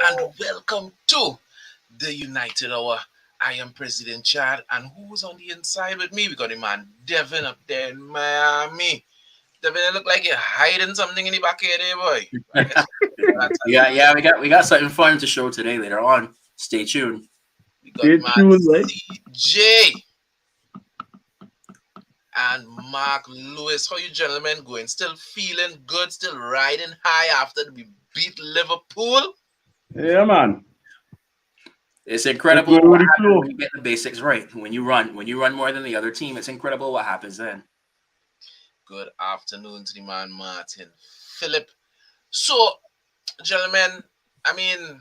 and welcome to the United Hour. I am President Chad, and who's on the inside with me? We got the man Devin up there in Miami. Devin, it look like you're hiding something in the back here, there, boy. I guess that's We got something fun to show today later on. Stay tuned. we got Stay man tuned, right? CJ and Mark Lewis. How you gentlemen going? Still feeling good? Still riding high after we beat Liverpool? Yeah, man. It's Just incredible going what with the happens flow. when you get the basics right. When you run more than the other team, it's incredible what happens then. Good afternoon to the man Martin Philip. So, gentlemen, I mean,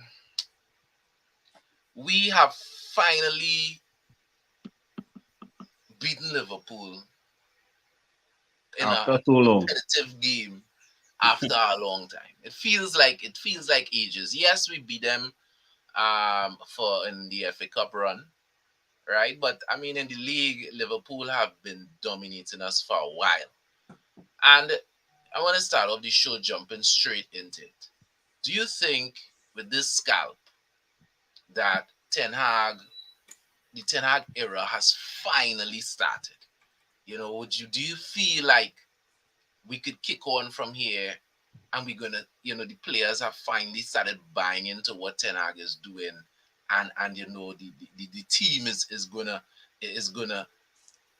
we have finally beaten Liverpool in a After so long. competitive game after a long time. It feels like ages. Yes, we beat them for in the FA Cup run, right? But I mean, in the league, Liverpool have been dominating us for a while. And I want to start off the show jumping straight into it. Do you think with this scalp that the Ten Hag era has finally started? Do you feel like we could kick on from here and we're gonna, the players have finally started buying into what Ten Hag is doing, and the team is gonna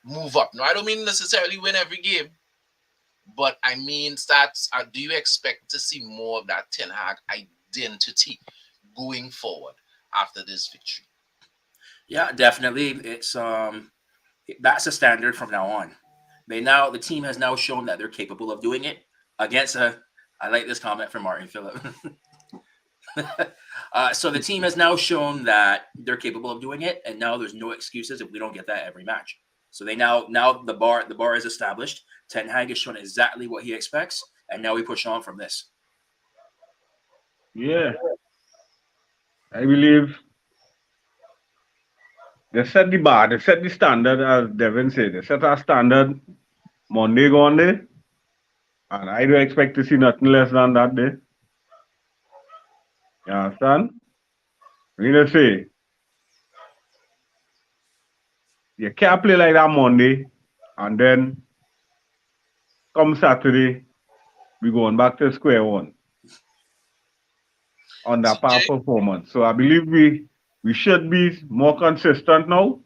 move up. Now I don't mean necessarily win every game, but I mean stats. Do you expect to see more of that Ten Hag identity going forward after this victory? Yeah, definitely. That's a standard from now on. The team has now shown that they're capable of doing it against a. I like this comment from Martin Phillip. So the team has now shown that they're capable of doing it, and now there's no excuses if we don't get that every match. So they now the bar is established. Ten Hag has shown exactly what he expects, and now we push on from this. Yeah. I believe they set the bar, they set the standard, as Devin said. They set our standard Monday gone day, and I don't expect to see nothing less than that day. You understand? We just say, you can't play like that Monday, and then come Saturday, we going back to square one on that power CJ, performance. So I believe we should be more consistent now.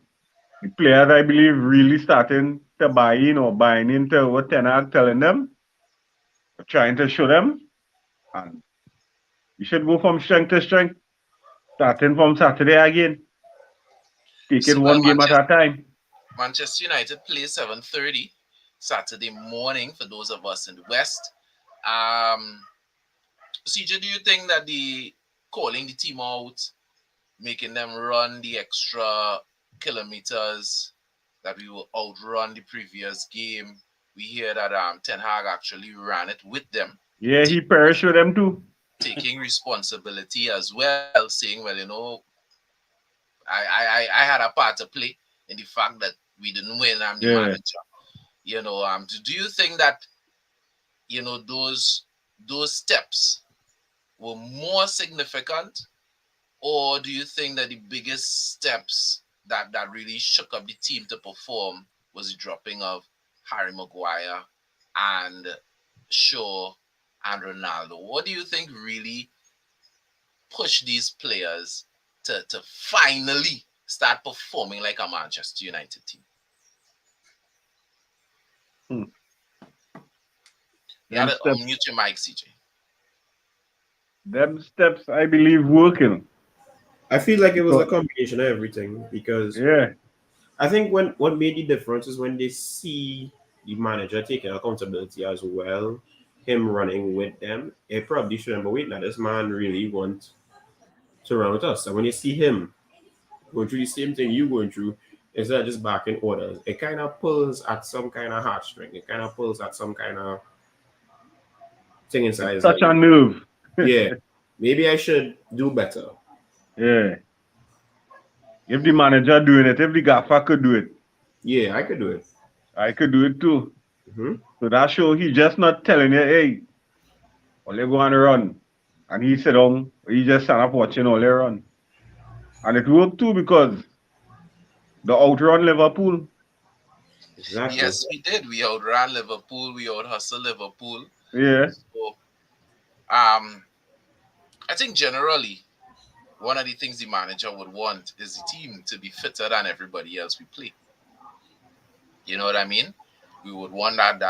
The players, I believe, really starting to buy in or buying into what Ten Hag telling them, trying to show them, and we should go from strength to strength, starting from Saturday again, take it see, well, one game at a time. Manchester United plays 7:30 Saturday morning for those of us in the West. Um, CJ, do you think that the calling the team out, making them run the extra kilometers that we will outrun the previous game? We hear that Ten Hag actually ran it with them, Yeah, he taking perished with them too. taking responsibility as well, saying, well, I had a part to play in the fact that we didn't win. I'm the Yeah. manager. Do you think that those steps were more significant, or do you think that the biggest steps that really shook up the team to perform was the dropping of Harry Maguire and Shaw and Ronaldo? What do you think really pushed these players to finally start performing like a Manchester United team? Hmm. You had Them to steps, unmute your mic, CJ. them steps, I believe, working. I feel like it was a Because, combination of everything because yeah, I think when what made the difference is when they see the manager taking accountability as well, him running with them, it probably should remember, wait, now this man really wants to run with us. And when you see him going through the same thing you going through, instead of just barking orders, it kind of pulls at some kind of heartstring. It kind of pulls at some kind of thing it's inside. It's such like, a nerve. yeah, maybe I should do better. Yeah. If the manager doing it, if the gaffer could do it, Yeah, I could do it. I could do it too. Hmm. So that show he just not telling you, hey, well, you go and run. and he sit down, he just stand up watching all their run. And it worked too because the outrun Liverpool. Exactly. Yes, we did. We outran Liverpool. We out hustle Liverpool. Yeah, So, um, I think generally one of the things the manager would want is the team to be fitter than everybody else we play. You know what I mean? We would want that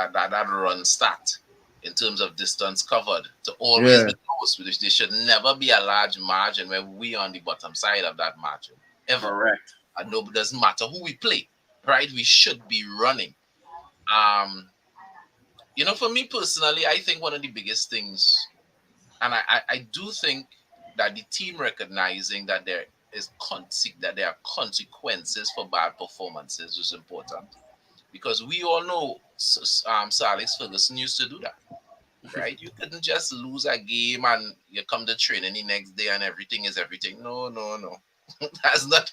run stat in terms of distance covered to always yeah. be close. Which there should never be a large margin where we on the bottom side of that margin ever. Correct. And no, it doesn't matter who we play, right? We should be running. Um, for me personally, I think one of the biggest things, and I do think that the team recognizing that that there are consequences for bad performances is important because we all know Sir Alex Ferguson used to do that, right? You couldn't just lose a game and you come to training the next day and everything is everything. No, no, no. That's not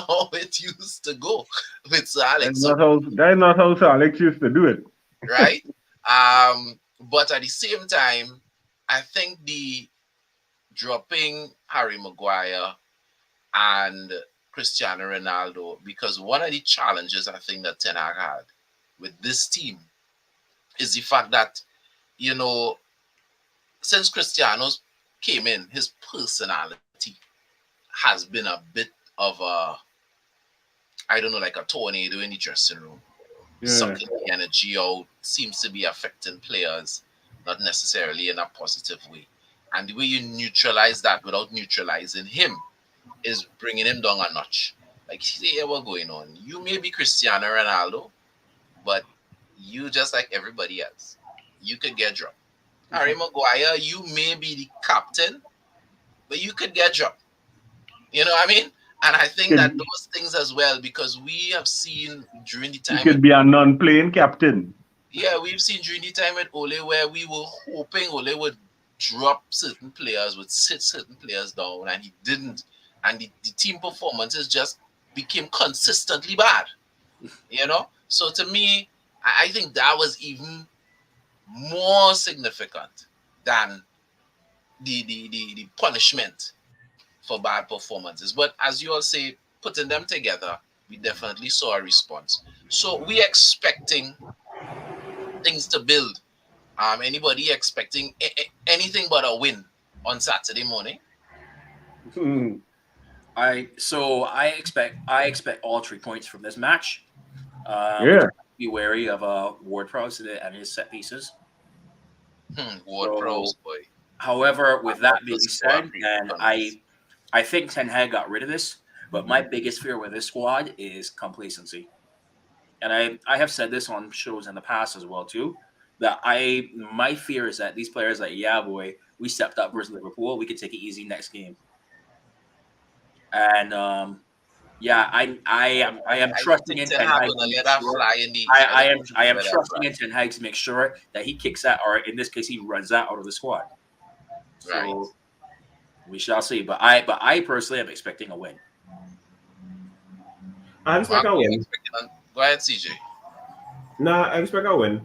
how it used to go with Sir Alex. So, That's not how Sir Alex used to do it. right? But at the same time, I think the dropping Harry Maguire and Cristiano Ronaldo, because one of the challenges I think that Ten Hag had with this team is the fact that, you know, since Cristiano came in, his personality has been a bit of a, I don't know, like a tornado in the dressing room, Yeah. sucking the energy out, seems to be affecting players, not necessarily in a positive way. And the way you neutralize that without neutralizing him is bringing him down a notch. Like, see here what going on. You may be Cristiano Ronaldo, but you just like everybody else. You could get dropped. Harry Maguire, you may be the captain, but you could get dropped. You know what I mean? And I think that Could, those things as well, because we have seen during the he time with could be a non-playing captain. we've seen during the time with Ole where we were hoping Ole would drop certain players, would sit certain players down, and he didn't. And the team performances just became consistently bad. So to me, I think that was even more significant than the punishment for bad performances. But as you all say, putting them together, we definitely saw a response. So we expecting things to build. Anybody expecting anything but a win on Saturday morning? Hmm. I expect all 3 points from this match. We Yeah. just have to be wary of Ward-Prowse and his set pieces. Ward So, Prowse, boy. however, with that being First said, squad and preconditions. I think Ten Hag got rid of this, but my biggest fear with this squad is complacency. And I have said this on shows in the past as well too. That my fear is that these players like, yeah, boy, we stepped up versus Liverpool, we could take it easy next game. And yeah, I am I don't trusting think in Ten Ten Hag Hag to gonna make let that sure. fly in the. I, I I don't am think he's I am gonna let that trusting fly. in Ten Hag to make sure that he kicks that, or in this case, he runs that out of the squad. Right. So we shall see. But I personally am expecting a win. I Mark, expect a are you win. expecting? Go ahead, CJ. Nah, I expect a win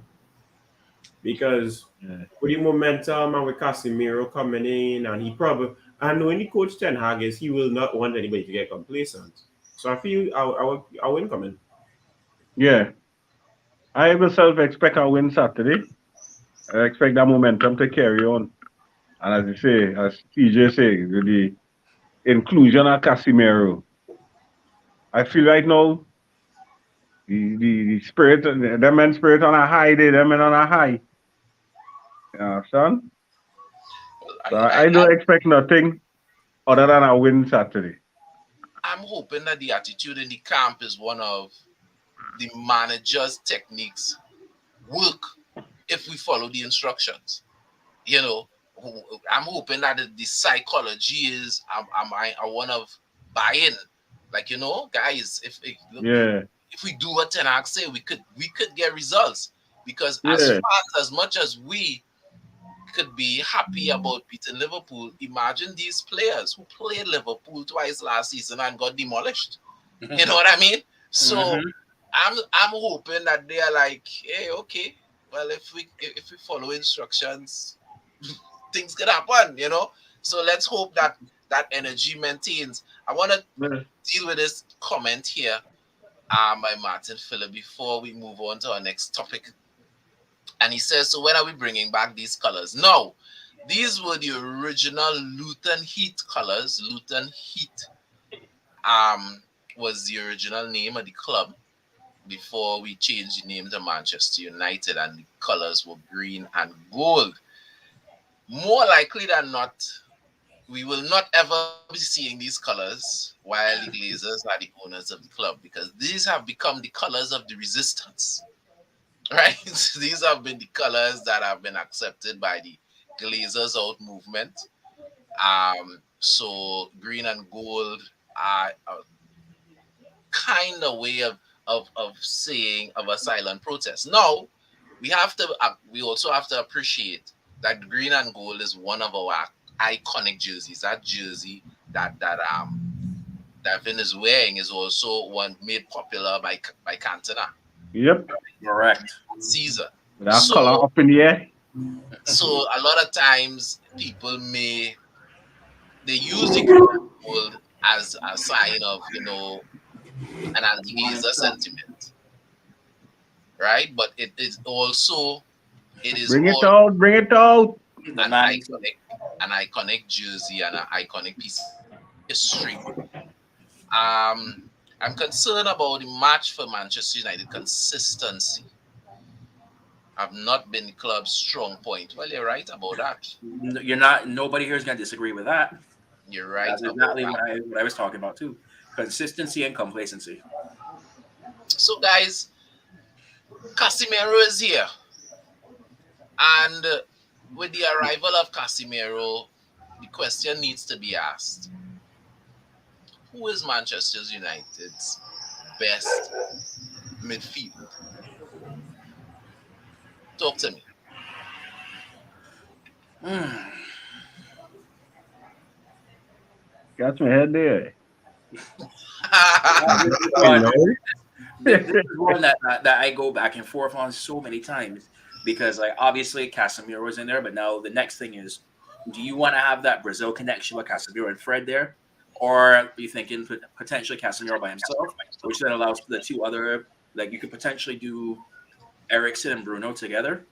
because Yeah. with the momentum and with Casemiro coming in, and he probably, and knowing the coach Ten Hag is, he will not want anybody to get complacent. So I feel I win coming. Yeah. I myself expect a win Saturday. I expect that momentum to carry on. And as you say, as TJ say, with the inclusion of Casemiro, I feel right now the spirit, the men spirit on a high day, them men on a high. You understand? Well, So I don't expect nothing other than a win Saturday. I'm hoping that the attitude in the camp is one of the manager's techniques work if we follow the instructions. You know, I'm hoping that the psychology is I want to buy in. Like, guys, if look, Yeah, if we do what Ten Hag say, we could get results because as yeah, fast as much as we could be happy about beating Liverpool, imagine these players who played Liverpool twice last season and got demolished. You know what I mean? So Mhm. I'm hoping that they are like, hey, okay, well, if we follow instructions, things could happen, you know. So let's hope that that energy maintains. I want to deal with this comment here by Martin Filler before we move on to our next topic. And he says, so when are we bringing back these colors? No, these were the original Luton Heat colors. Luton Heat was the original name of the club before we changed the name to Manchester United, and the colors were green and gold. More likely than not, we will not ever be seeing these colors while the Glazers are the owners of the club, because these have become the colors of the resistance, right? These have been the colors that have been accepted by the Glazers out movement. So green and gold are a kind of way of saying of a silent protest. Now, we also have to appreciate that green and gold is one of our iconic jerseys. That jersey that Vin is wearing is also one made popular by Cantona. Yep. Correct. Season. That color up in the air. So a lot of times people they use the green and gold as a sign of, you know, an anti-Glazer sentiment, right? But it is also Bring it out. Bring it out. an iconic jersey and an iconic piece of history. I'm concerned about the match for Manchester United consistency. Have not been the club's strong point. Well, you're right about that. You're not. Nobody here is going to disagree with that. You're right. That's exactly what I was talking about too. Consistency and complacency. So, guys, Casemiro is here, and with the arrival of Casemiro, the question needs to be asked: who is Manchester United's best midfield? Talk to me. Got my head there. This is one that I go back and forth on so many times, because like obviously Casemiro is in there, but now the next thing is, do you want to have that Brazil connection with Casemiro and Fred there, or are you thinking potentially Casemiro by himself, which then allows the two other, like you could potentially do Eriksen and Bruno together,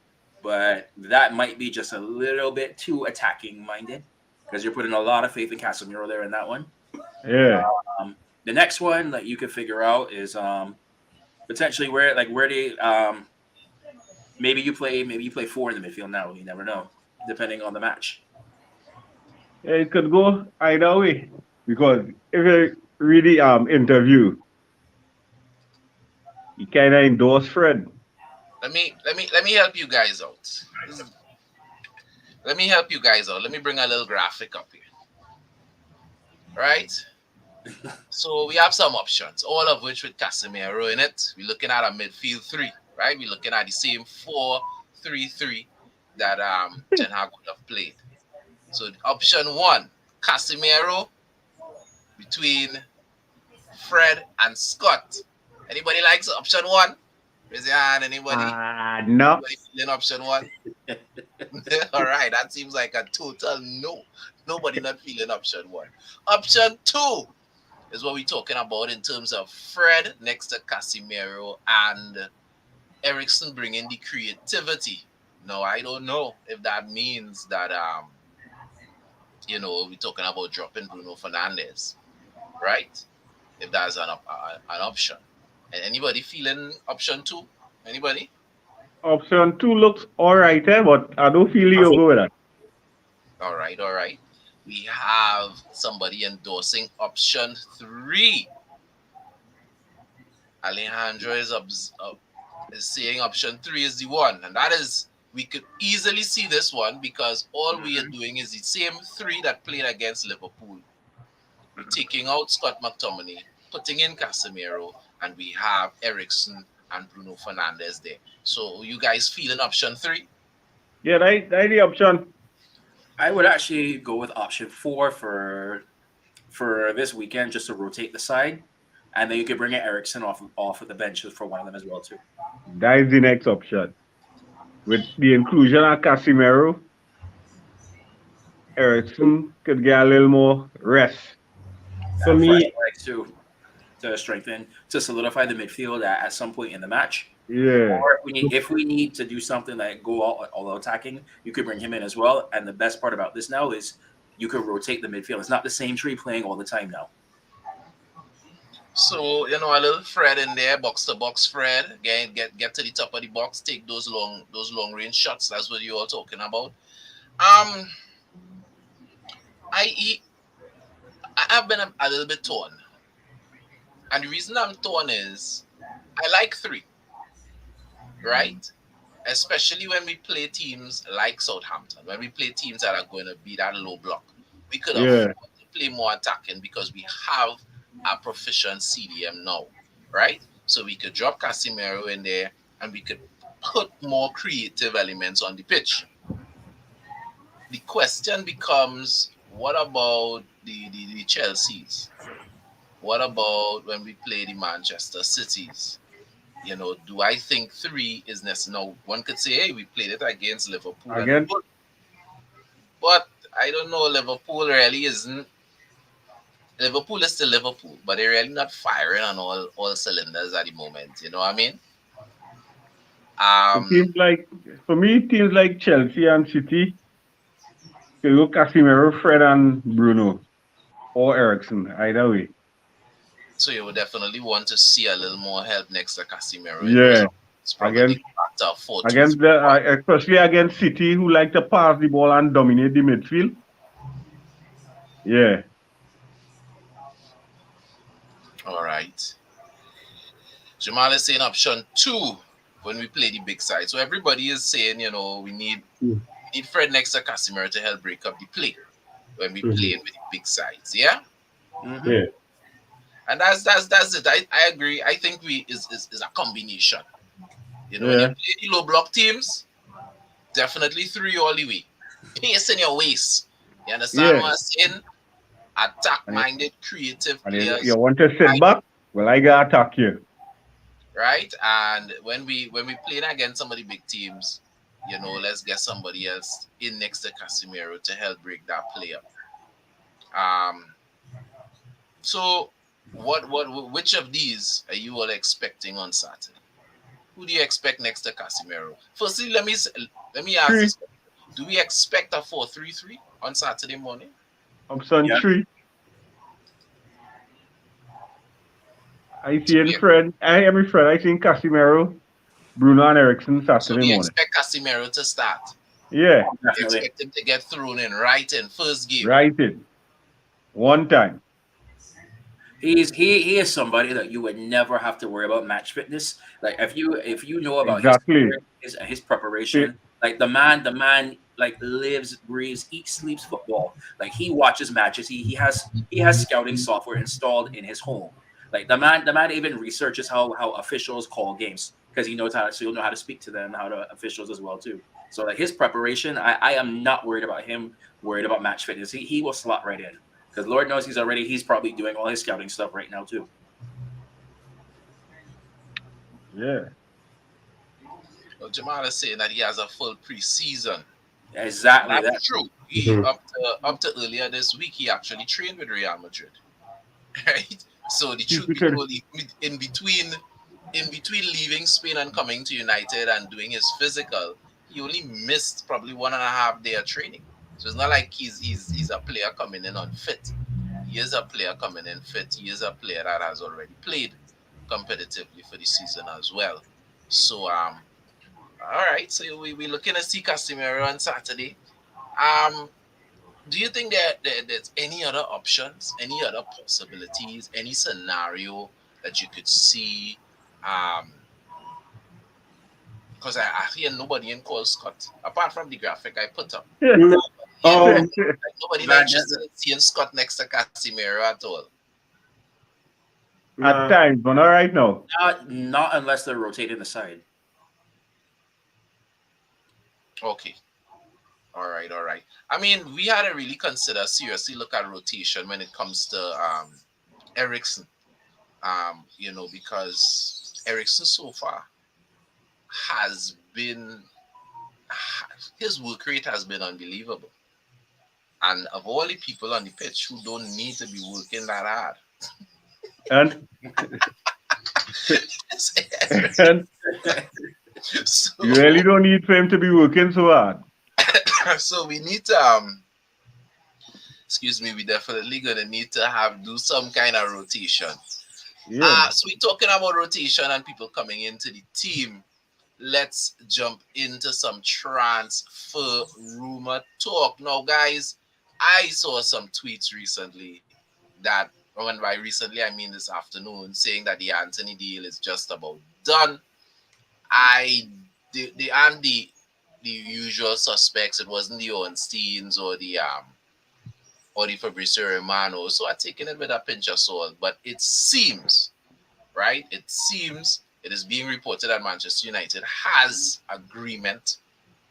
but that might be just a little bit too attacking minded, because you're putting a lot of faith in Casemiro there in that one. Yeah. The next one that you could figure out is potentially where they maybe you play four in the midfield now. You never know, depending on the match. Yeah, it could go either way, because if you really interview, you kind of endorse Fred. Let me help you guys out. Let me help you guys out. Let me bring a little graphic up here. Right? So we have some options, all of which with Casemiro in it. We're looking at a midfield three, right? We're looking at the same 4-3-3 that Ten Hag would have played. So option one, Casemiro between Fred and Scott. Anybody likes option one? Raise your hand. Anybody? No. Anybody feeling option one? All right, that seems like a total no. Nobody not feeling option one. Option two is what we're talking about in terms of Fred next to Casemiro and Eriksen bringing the creativity. No, I don't know if that means that we're talking about dropping Bruno Fernandes, right? If that's an option. And anybody feeling option two? Anybody? Option two looks all right, but I don't feel you'll go with that. All right. We have somebody endorsing option three. Alejandro is saying option three is the one, and that is, we could easily see this one because all we are doing is the same three that played against Liverpool. We're taking out Scott McTominay, putting in Casemiro, and we have Eriksen and Bruno Fernandes there. So you guys feeling option three? Yeah, that's the option. I would actually go with option four for this weekend, just to rotate the side, and then you could bring Eriksen off of the bench for one of them as well too. That is the next option. With the inclusion of Casemiro, Ericsson could get a little more rest. For Fresh me, legs to strengthen to solidify the midfield at some point in the match. Yeah, Or if we need to do something like go all attacking, you could bring him in as well. And the best part about this now is you could rotate the midfield. It's not the same tree playing all the time now. So a little Fred in there, box to box Fred, get to the top of the box, take those long range shots. That's what you're all talking about. Um, I I've been a little bit torn, and the reason I'm torn is I like three, right? Especially when we play teams like Southampton, when we play teams that are going to be that low block, we could yeah. afford to play more attacking because we have a proficient CDM now, right? So we could drop Casemiro in there and we could put more creative elements on the pitch. The question becomes, what about the Chelseas? What about when we play the Manchester Cities? Do I think three is necessary? Now, one could say, hey, we played it against Liverpool and Again, but I don't know. Liverpool really isn't. Liverpool is still Liverpool, but they're really not firing on all cylinders at the moment. You know what I mean? it Um, seems like for me, teams like Chelsea and City could go Casemiro, Fred, and Bruno or Ericsson. Either way. so you would definitely want to see a little more help next to Casemiro in those. Yeah, It's probably against go back to a 4-2-3. against the especially against City who like to pass the ball and dominate the midfield. Yeah, All right. Jamal is saying option two when we play the big side. So everybody is saying, we need Fred next to Casemiro to help break up the play when we mhm, play with the big sides. Yeah. Hmm. yeah, And that's it. I agree. I think we is a combination. When you yeah, play the low block teams, definitely three all the way. Pace in your waist. You understand yeah. what I'm saying? Attack And, minded, creative you players, want to sit right? back? Well, I gotta attack you. Right? And when we playing against some of the big teams, let's get somebody else in next to Casemiro to help break that play up. Um, so which of these are you all expecting on Saturday? Who do you expect next to Casemiro? Firstly, let me ask Three, this: do we expect a 4-3-3 on Saturday morning? option Yeah, three. I Do see in we Fred. I am in Fred. I see in Casemiro, Bruno, and Ericsson so Saturday we morning. expect Casemiro to start. Yeah, We definitely. expect him to get thrown in right in first game. right in one time. He is somebody that you would never have to worry about match fitness. Like if you know about his Exactly. his See, preparation, like the man like lives, breathes, eats, sleeps football. Like he watches matches. He has scouting software installed in his home. Like the man even researches how officials call games because he knows how to, so you'll know how to speak to them, how to officials as well too. So like his preparation, I am not worried about him. Worried about match fitness. He will slot right in. Because Lord knows he's probably doing all his scouting stuff right now too. yeah. Well, Jamal is saying that he has a full preseason. Exactly That's that. true. He mhm. up to earlier this week, he actually trained with Real Madrid, right? So the He's truth be because told, in between leaving Spain and coming to United and doing his physical, he only missed probably 1.5 day of training. So it's not like he's a player coming in unfit. He is a player coming in fit. He is a player that has already played competitively for the season as well. So all right. So we looking to see Casemiro on Saturday. Um, do you think there's any other options, any other possibilities, any scenario that you could see? Um, because I hear nobody in call Scott apart from the graphic I put up. No, Yeah, um, nobody not Man, interested in seeing Scott next to Casemiro at all. at nah, times, but not right now. not unless they're rotating the side. Okay. All right, all right. I mean, we had to really consider seriously look at rotation when it comes to Ericsson. Because Ericsson so far has been his work rate has been unbelievable. And of all the people on the pitch who don't need to be working that hard. And and so, you really don't need for him to be working so hard. so we need to excuse me, we definitely gonna need to do some kind of rotation. Yeah. So we're talking about rotation and people coming into the team. Let's jump into some transfer rumor talk. Now, guys, I saw some tweets recently that, when by recently I mean this afternoon, saying that the Anthony deal is just about done. The usual suspects. It wasn't the Ornsteins or the Fabrizio Romano. So I'm taking it with a pinch of salt. But it seems, right? It seems it is being reported that Manchester United has agreement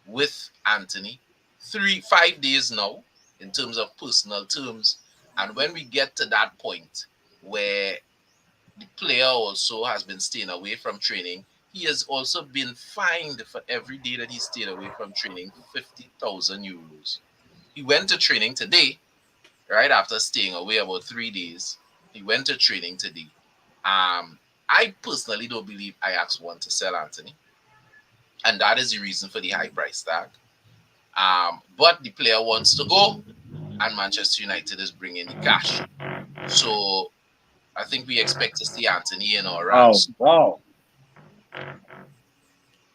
with Anthony 5 days now in terms of personal terms. And when we get to that point where the player also has been staying away from training, he has also been fined for every day that he stayed away from training 50,000 euros. He went to training today, right after staying away about 3 days. He went to training today. I personally don't believe Ajax want to sell Anthony, and that is the reason for the high price tag. But the player wants to go, and Manchester United is bringing the cash. So I think we expect to see Anthony in our Wow. ranks. Wow.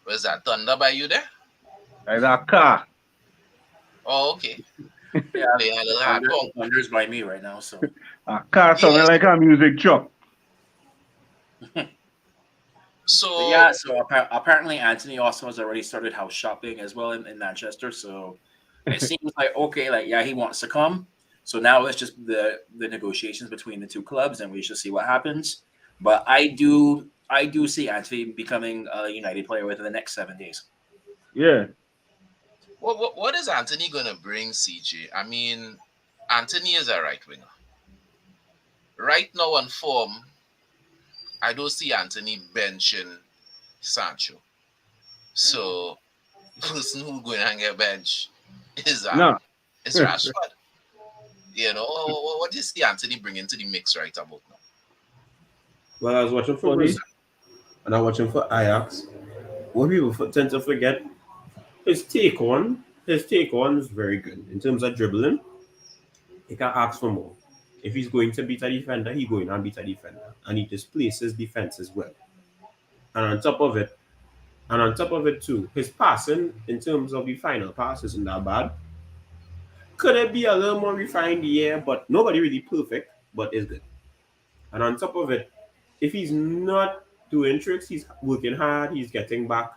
Was that thunder by you there? Like that car. Oh, okay. Yeah, Playing a little hard punk. Thunder's by me right now, so A car sounding Yes. like a music truck. So yeah. So apparently Anthony also has already started house shopping as well in Manchester. So it seems like okay, like yeah, he wants to come. So now it's just the negotiations between the two clubs, and we should see what happens. But I do see Anthony becoming a United player within the next 7 days. Yeah. what is Anthony gonna bring, CJ? I mean, Anthony is a right winger. Right now on form, I don't see Anthony benching Sancho. So the person who going to hang a bench is No. is Rashford. You know, what do you see Anthony bringing to the mix right about now? Well, I was watching for Funny. Brazil and I was watching for Ajax. What people tend to forget, his take on is very good in terms of dribbling. He can ask for more. If he's going to beat a defender, he going and beat a defender, and he displaces defense as well. And on top of it too, his passing in terms of the final pass isn't that bad. Could it be a little more refined? Yeah, but nobody really perfect, but it's good. And on top of it, if he's not doing tricks, he's working hard, he's getting back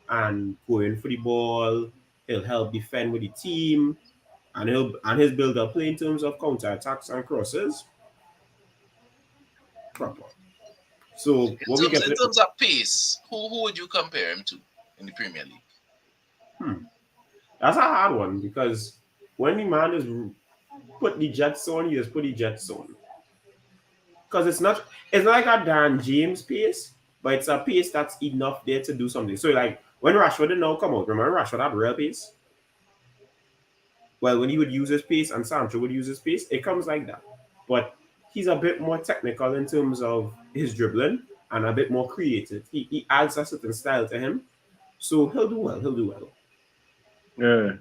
and going for the ball. He'll help defend with the team, and his build up play in terms of counter attacks and crosses. Proper. So what we get In terms of pace, who would you compare him to in the Premier League? that's a hard one because when the man is put the jets on, he just put the jets on. Because it's not like a Dan James pace, but it's a pace that's enough there to do something. So like when Rashford did now come out, remember Rashford had real pace? Well, when he would use his pace and Sancho would use his pace, it comes like that. But he's a bit more technical in terms of his dribbling and a bit more creative. He adds a certain style to him. So he'll do well. He'll do well. Yeah.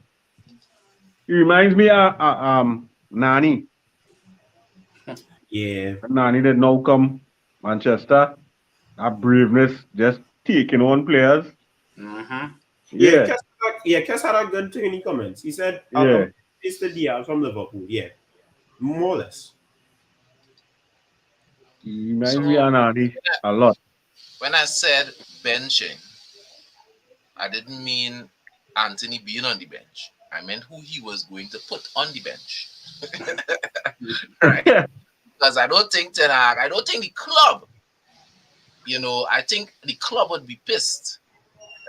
He reminds me of Nani. Yeah. Nani did now come Manchester. That braveness, just taking on players. Mm-hmm. Yeah. Kes had a good thing in the comments. He said, Yeah. it's the Diaz from Liverpool. Yeah. More or less. He reminds me of Nani a lot. When I said benching, I didn't mean Anthony being on the bench. I meant who he was going to put on the bench. Right? Because I don't think Ten Hag, I don't think the club, I think the club would be pissed,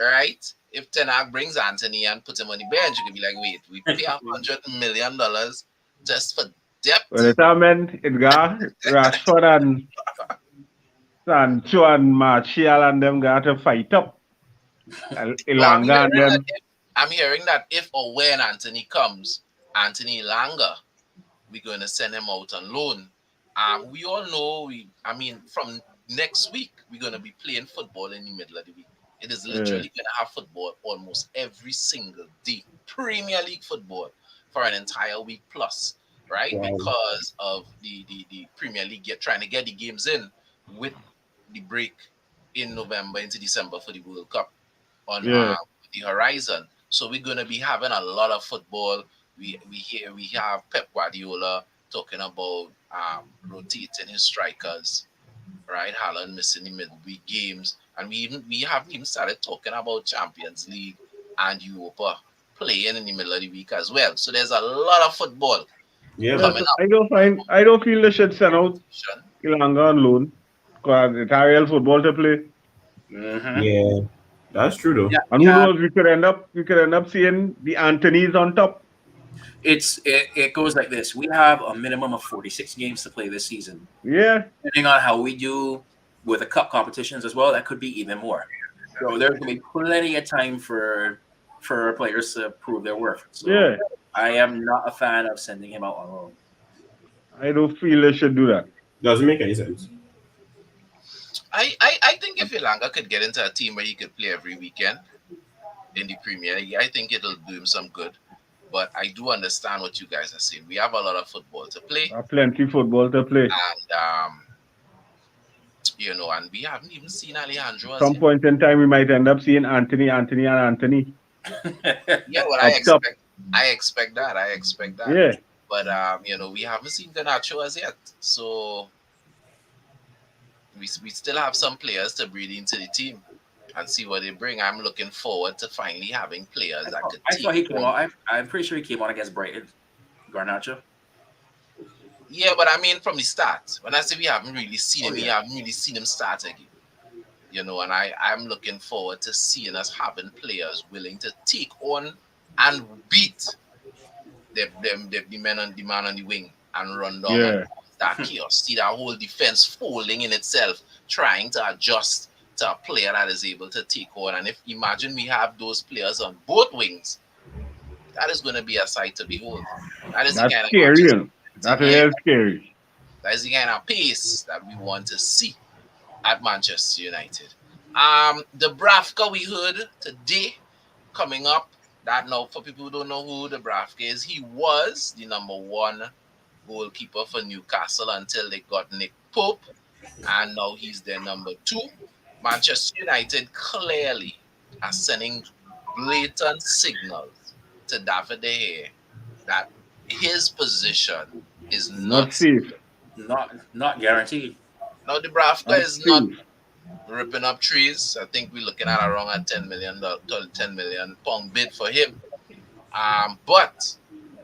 right? If Ten Hag brings Anthony and puts him on the bench, you could be like, wait, we pay $100 million just for depth. Well, it meant it got Rashford and Sancho and Martial and them got to fight up. Well, Ilanga and them. I'm hearing that if or when Anthony comes, Anthony Langa, we're going to send him out on loan. We all know, from next week, we're going to be playing football in the middle of the week. It is literally going to have football almost every single day. Premier League football for an entire week plus, right? Wow. Because of the Premier League trying to get the games in with the break in November into December for the World Cup on Yeah. the horizon. So we're going to be having a lot of football. We have Pep Guardiola talking about rotating his strikers, right? Haaland missing the midweek games, and we haven't even started talking about Champions League and Europa playing in the middle of the week as well. So there's a lot of football Yeah, Yeah, man. coming so up. I don't feel they should send out Ilanga on loan because it's real football to play. Mm-hmm. Yeah, that's true though. Yeah, And who yeah. knows, we could end up seeing the Anthony's on top. It goes like this. We have a minimum of 46 games to play this season. Yeah. Depending on how we do with the cup competitions as well, that could be even more. So there's gonna be plenty of time for players to prove their worth. So Yeah. I am not a fan of sending him out on loan. I don't feel they should do that. Doesn't make any sense. I think if Ilanga could get into a team where he could play every weekend in the Premier League, I think it'll do him some good. But I do understand what you guys are saying. We have a lot of football to play, Plenty football to play. and and we haven't even seen Alejandro as Some yet. point in time, we might end up seeing Anthony, and Anthony Yeah, well, up top. I expect that. I expect that. Yeah. But we haven't seen Ganacho as yet, so we still have some players to breed into the team and see what they bring. I'm looking forward to finally having players that could I thought he take came on. on. I'm pretty sure he came on against Brighton. Garnacho. Yeah, but I mean from the start. When I say we haven't really seen him, we yeah. haven't really seen him start again. And I'm looking forward to seeing us having players willing to take on and beat the man on the wing and run down and Yeah. cause that chaos. See that whole defense folding in itself, trying to adjust to a player that is able to take on. And if imagine we have those players on both wings, that is going to be a sight to behold. That is the That's kind of scary. matches. You know. That's real scary. That is the kind of pace that we want to see at Manchester United. The Bravka we heard today coming up. That now for people who don't know who the Bravka is, he was the number one goalkeeper for Newcastle until they got Nick Pope, and now he's their number two. Manchester United clearly are sending blatant signals to David De Gea that his position is Not not safe. Not guaranteed. now. The Bravka Not is not safe. ripping up trees. I think we're looking at around a £10 million bid for him. But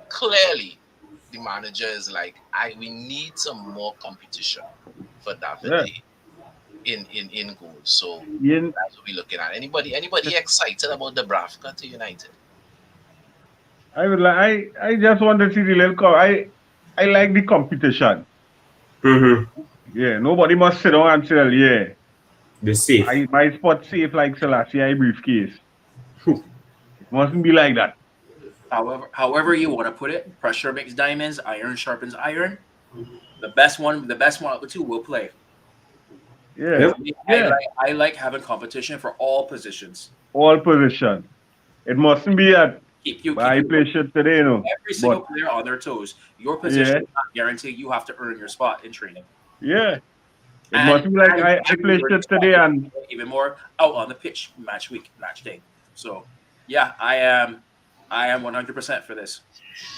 clearly, the manager is like, we need some more competition for David Yeah. in goal. So You, that's what we're looking at. Anybody excited about the Bravka to United? I would like. I just want to see the little. I like the competition. Mm-hmm. Yeah. Nobody must sit down and say, yeah, Be safe. my spot safe like Selassie I briefcase. It mustn't be like that. However you want to put it, pressure makes diamonds, iron sharpens iron. The best one of the two will play. Yeah. Yep. Yeah. I like having competition for all positions. All position. It mustn't be at Keep I play shit today, you know. every single player on their toes. Your position is not guaranteed. You have to earn your spot in training. Yeah. It And mustn't be like I play earn your shit spot today and even more out on the pitch match day. So yeah, I am 100% for this.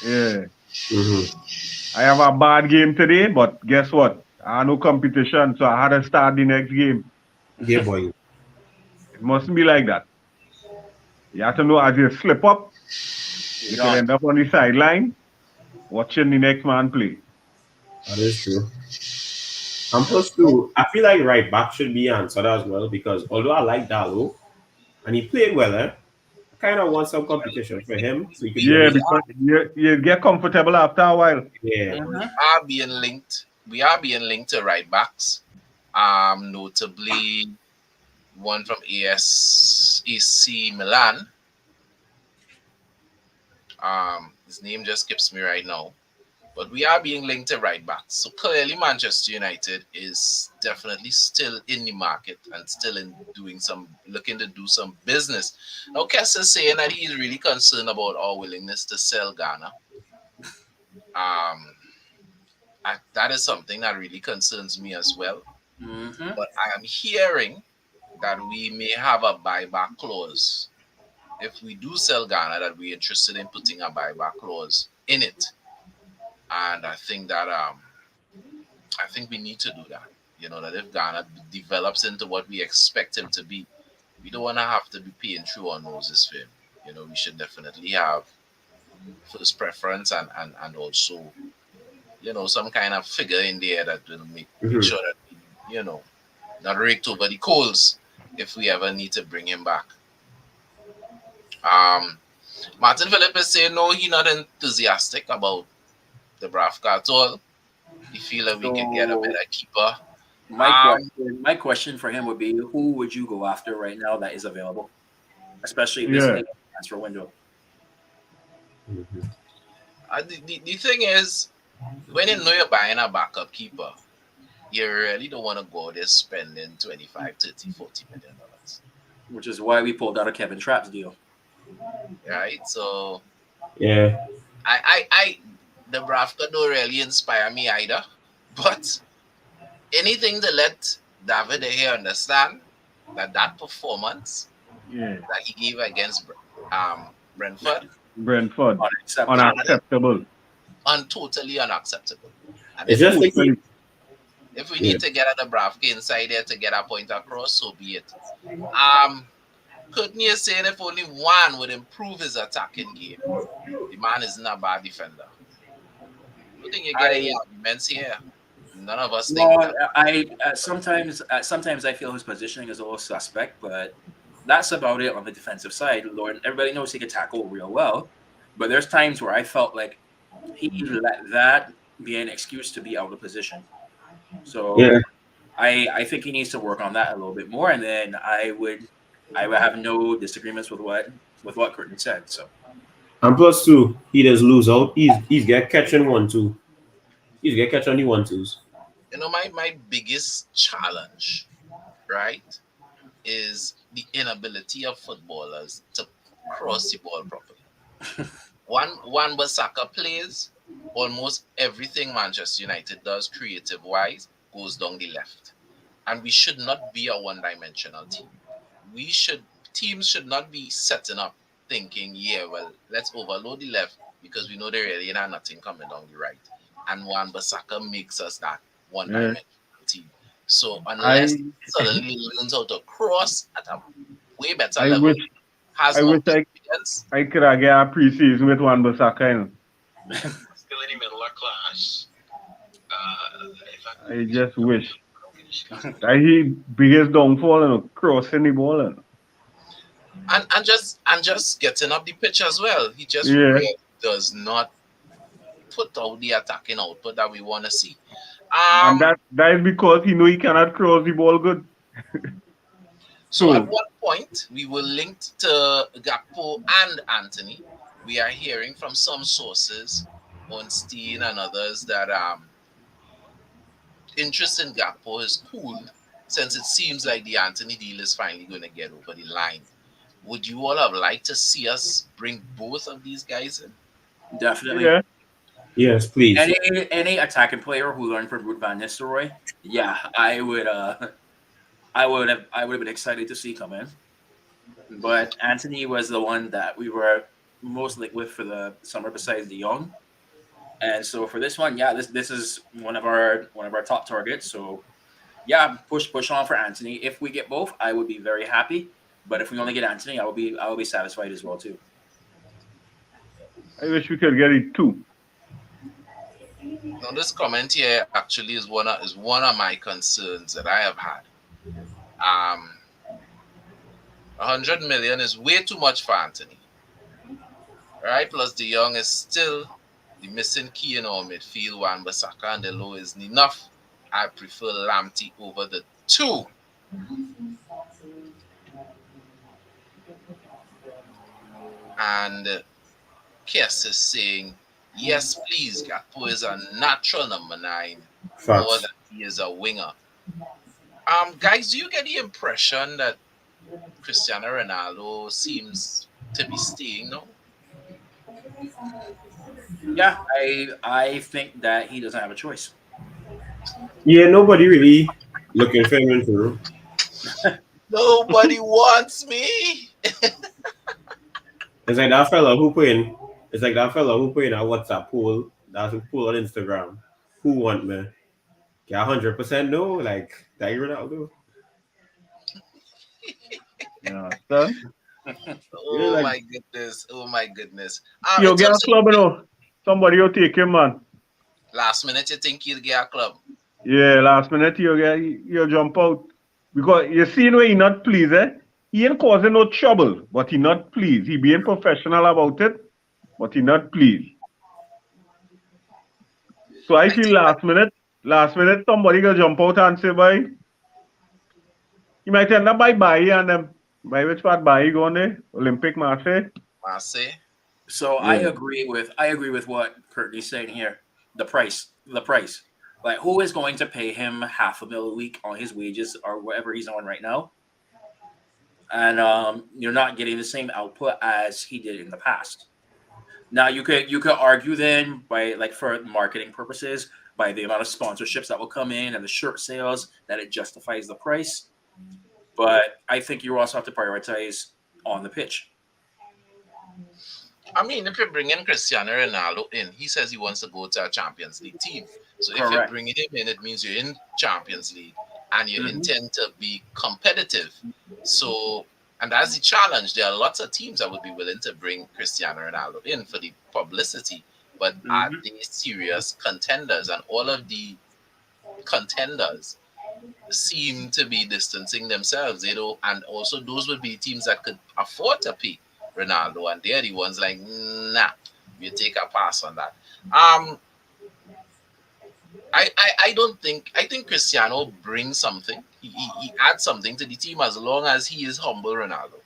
yeah. Mm-hmm. I have a bad game today, but guess what? I had no competition, so I had to start the next game. Yeah, boy. It mustn't be like that. You have to know as you slip up, you can end up on the sideline watching the next man play. That is true. And plus, too, I feel like right back should be answered as well because although I like Dallo and he played well, I kind of want some competition for him so he could Yeah, be because you get comfortable after a while. yeah. We are being linked to right backs. Notably one from AC Milan. His name just skips me right now. But we are being linked to right backs. So clearly Manchester United is definitely still in the market and still in doing some looking to do some business. Now Kess is saying that he's really concerned about our willingness to sell Ghana. Um that is something that really concerns me as well. Mm-hmm. But I am hearing that we may have a buyback clause. If we do sell Ghana, that we're interested in putting a buyback clause in it. And I think we need to do that. You know, that if Ghana develops into what we expect him to be, we don't want to have to be paying through our noses for him. You know, we should definitely have first preference and also, you know, some kind of figure in there that will make Mhm. sure that we, you know, not raked over the coals if we ever need to bring him back. Um, Martin Phillip is saying no, he's not enthusiastic about the Bravka at all. He feel that we could get a So better keeper. my Um, question for him would be, who would you go after right now that is available, especially this Yeah. late transfer window? Mhm. the thing is, when you know you're buying a backup keeper, you really don't want to go there spending 25, 30, $40 million. Which is why we pulled out a Kevin Trapp's deal. Right? So Yeah. I the Bravka don't really inspire me either. But anything to let David here understand that that performance Yeah. that he gave against Brentford Brentford. Unacceptable. Unacceptable. totally unacceptable. And It's if we just need like Totally. yeah. to get at the Bravka inside there to get a point across, so be it. Um, Courtney is saying if only one would improve his attacking game. The man isn't a bad defender. I don't think you get any I arguments here. None of us think well, that. I sometimes I feel his positioning is a little suspect, but that's about it on the defensive side. Lord, everybody knows he can tackle real well, but there's times where I felt like he let that be an excuse to be out of position. Yeah. So I think he needs to work on that a little bit more, and then I would have no disagreements with what Curtin said. So And plus two, he does lose out. He's get catching one two. He's get catch on the one twos. You know, my biggest challenge, right, is the inability of footballers to cross the ball properly. One Basaka plays almost everything Manchester United does creative wise goes down the left. And we should not be a one-dimensional team. We should Teams should not be setting up thinking, yeah, well, let's overload the left because we know they really have nothing coming down the right. And Wan Basaka makes us that Yeah. one-dimensional team. So unless I he suddenly learns how to cross at a way better I level, wish has I more wish confidence. I could have get a preseason with one Basaka. You know. Still in the middle of class. If I just wish. That he biggest downfall, you know, crossing the ball. You know. And just getting up the pitch as well. He just Yeah. really does not put out the attacking output that we want to see. And Um, that is because he know he cannot cross the ball good. so at So one point we were linked to Gakpo and Anthony. We are hearing from some sources, Ornstein and others, that interest in Gakpo has cooled since it seems like the Anthony deal is finally going to get over the line. Would you all have liked to see us bring both of these guys in? definitely yeah. Yes, please. any attacking player who learned from Ruud van Nistelrooy, yeah, I would have been excited to see come in. But Anthony was the one that we were most linked with for the summer besides De Jong. And so for this one, yeah, this is one of our top targets. So yeah, push on for Anthony. If we get both, I would be very happy. But if we only get Anthony, I will be satisfied as well too. I wish we could get it too. Now, this comment here actually is one of my concerns that I have had. 100 million is way too much for Anthony, right? Plus, De Jong is still the missing key in our midfield. Wan Bissaka and Delo isn't enough. I prefer Lamptey over the two. And Kiss is saying, yes, please, Gakpo is a natural number 9 more Facts. than he is a winger. Guys, do you get the impression that Cristiano Ronaldo seems to be staying now? Yeah, I think that he doesn't have a choice. Yeah, nobody really looking for him through. Nobody wants me. It's like that fella who put in. It's like that fella who put in a WhatsApp poll. That's a poll on Instagram. Who want me? Yeah, 100% no. Like that, Ronaldo. You understand? Yeah, Oh like my goodness. Oh my goodness. In You'll get a terms of club, you know. Somebody will take him, man. last minute, you think he'll get a club? Yeah, last minute you'll jump out. Because you see where he not pleased, eh? He ain't causing no trouble, but he not pleased. He being professional about it, but he not pleased. So I I feel think that, last minute somebody gonna jump out and say bye. He might end up by and by which part bye going there? Olympic Marseille. Marseille. So Yeah. I agree with what Courtney's saying here. The price. Like, who is going to pay him $500,000 a week on his wages or whatever he's on right now? And you're not getting the same output as he did in the past. Now you could argue then by, like, for marketing purposes, by the amount of sponsorships that will come in and the shirt sales, that it justifies the price. But I think you also have to prioritize on the pitch. I mean, if you're bringing Cristiano Ronaldo in, he says he wants to go to a Champions League team. So if you're Correct. bringing him in, it means you're in Champions League and you Mhm. intend to be competitive. So, and that's the challenge. There are lots of teams that would be willing to bring Cristiano Ronaldo in for the publicity, but are Mhm. they serious contenders? And all of the contenders seem to be distancing themselves. They don't, and also those would be teams that could afford to pay Ronaldo, and they're the ones like, nah, we take a pass on that. Um, I don't think I think Cristiano brings something. He adds something to the team as long as he is humble Ronaldo.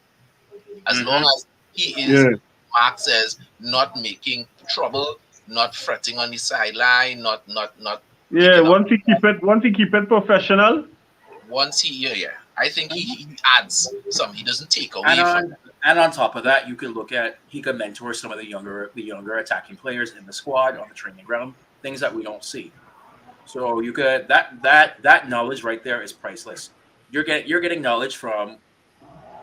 As long Mhm. as he is, Yeah. Mark says, not making trouble, not fretting on the sideline, not Yeah, kicking up. once he keep it professional. Once he, yeah, I think he adds some. He doesn't take And away from. on top of that, you could look at he could mentor some of the younger attacking players in the squad on the training ground, things that we don't see. So you could that knowledge right there is priceless. You're getting knowledge from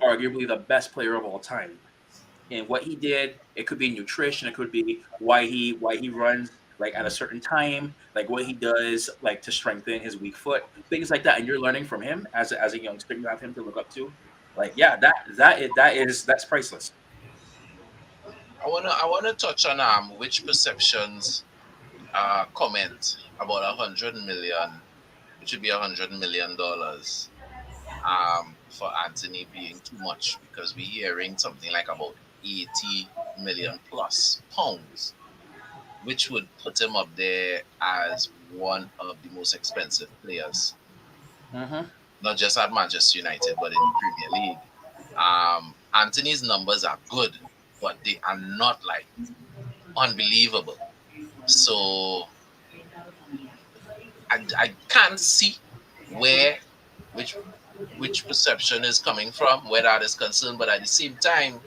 arguably the best player of all time. And what he did, it could be nutrition, it could be why he runs like at a certain time, like what he does like to strengthen his weak foot, things like that. And you're learning from him as a youngster. You have him to look up to. Like, yeah, that's priceless. I wanna touch on which perceptions comment about 100 million, which would be $100 million for Anthony being too much because we're hearing something like about 80 million plus pounds, which would put him up there as one of the most expensive players, Hmm. not just at Manchester United but in the Premier League. Anthony's numbers are good, but they are not like unbelievable. So I can't see where which which perception is coming from, where that is concerned. But at the same time,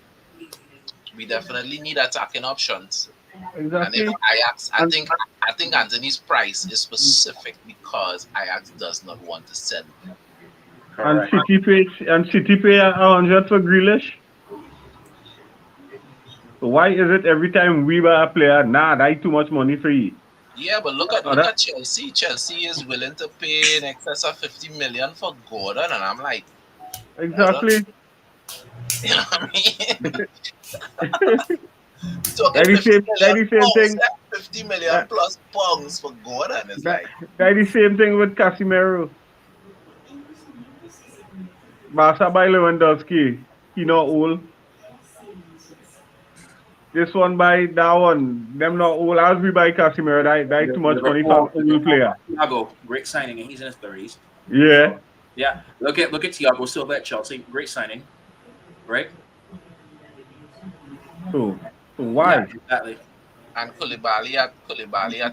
we definitely need attacking options. And if Exactly. Ajax, I And think I think Anthony's price is specific because Ajax does not want to sell him. Correct. City pay 100 for Grealish. So why is it every time we buy a player, nah, that too much money for you? Yeah, but Oh, look that, at Chelsea. Chelsea is willing to pay in excess of 50 million for Gordon, and I'm like, Gordon, exactly. you know what I mean? Talking That is 50 million the same pounds, thing. yeah? 50 million That, plus pounds for Gordon. It's that, like, that is the same thing with Casemiro. Barca by Lewandowski. He not old. This one by that one. Them not old. As we buy Casemiro, that too much money for an old Liverpool player. got Thiago, great signing, and he's in his 30s. Yeah. So yeah, look at Thiago Silva at Chelsea, great signing, right? So Why? Yeah, exactly. And Koulibaly at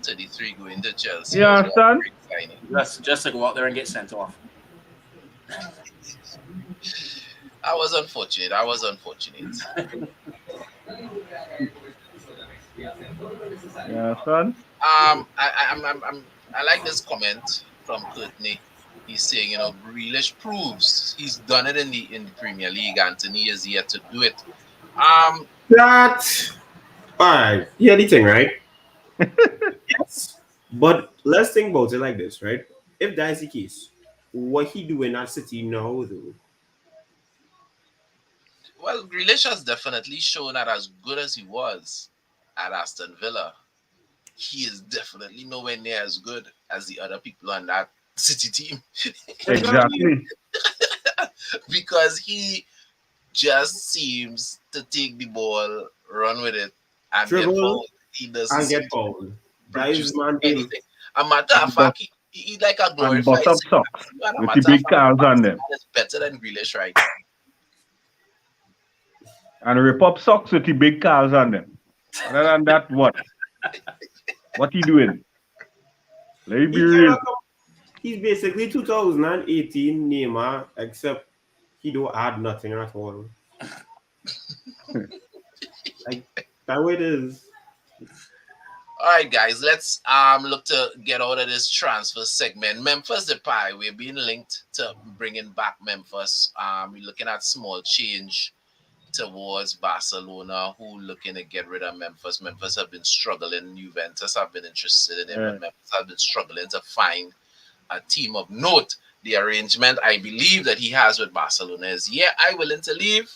33 going to Chelsea You was one understand? great signing. Just to go out there and get sent off. I was unfortunate. You understand? I like this comment from Courtney. He's saying, Grealish proves he's done it in the Premier League. Anthony is yet to do it. Um, That. Alright. Hear the thing, right? Yes. But let's think about it like this, right? If that's the case, what he doing at City now, though? well, Grealish has definitely shown that as good as he was at Aston Villa, he is definitely nowhere near as good as the other people on that City team Exactly. Exactly. because he just seems to take the ball, run with it, and get Dribble fouled. He doesn't and seem get to fouled. That is produce man thing. anything. A matter of And bust fact, he like a and glorified bust up singer. socks And a with the matter of big fact, calves on them. Martial is better than Grealish right now. And rip up socks with the big calves on them. Other than that, what? What he doing? Let me be He real. cannot come. He's basically 2018 Neymar, except he don't add nothing at all. Like that way it is. All right, guys, let's look to get out of this transfer segment. Memphis Depay, we're being linked to bringing back Memphis. We're looking at small change towards Barcelona, who looking to get rid of Memphis. Memphis have been struggling. Juventus have been interested in him, Yeah. and Memphis have been struggling to find a team of note. The arrangement I believe that he has with Barcelona is, yeah, I willing to leave,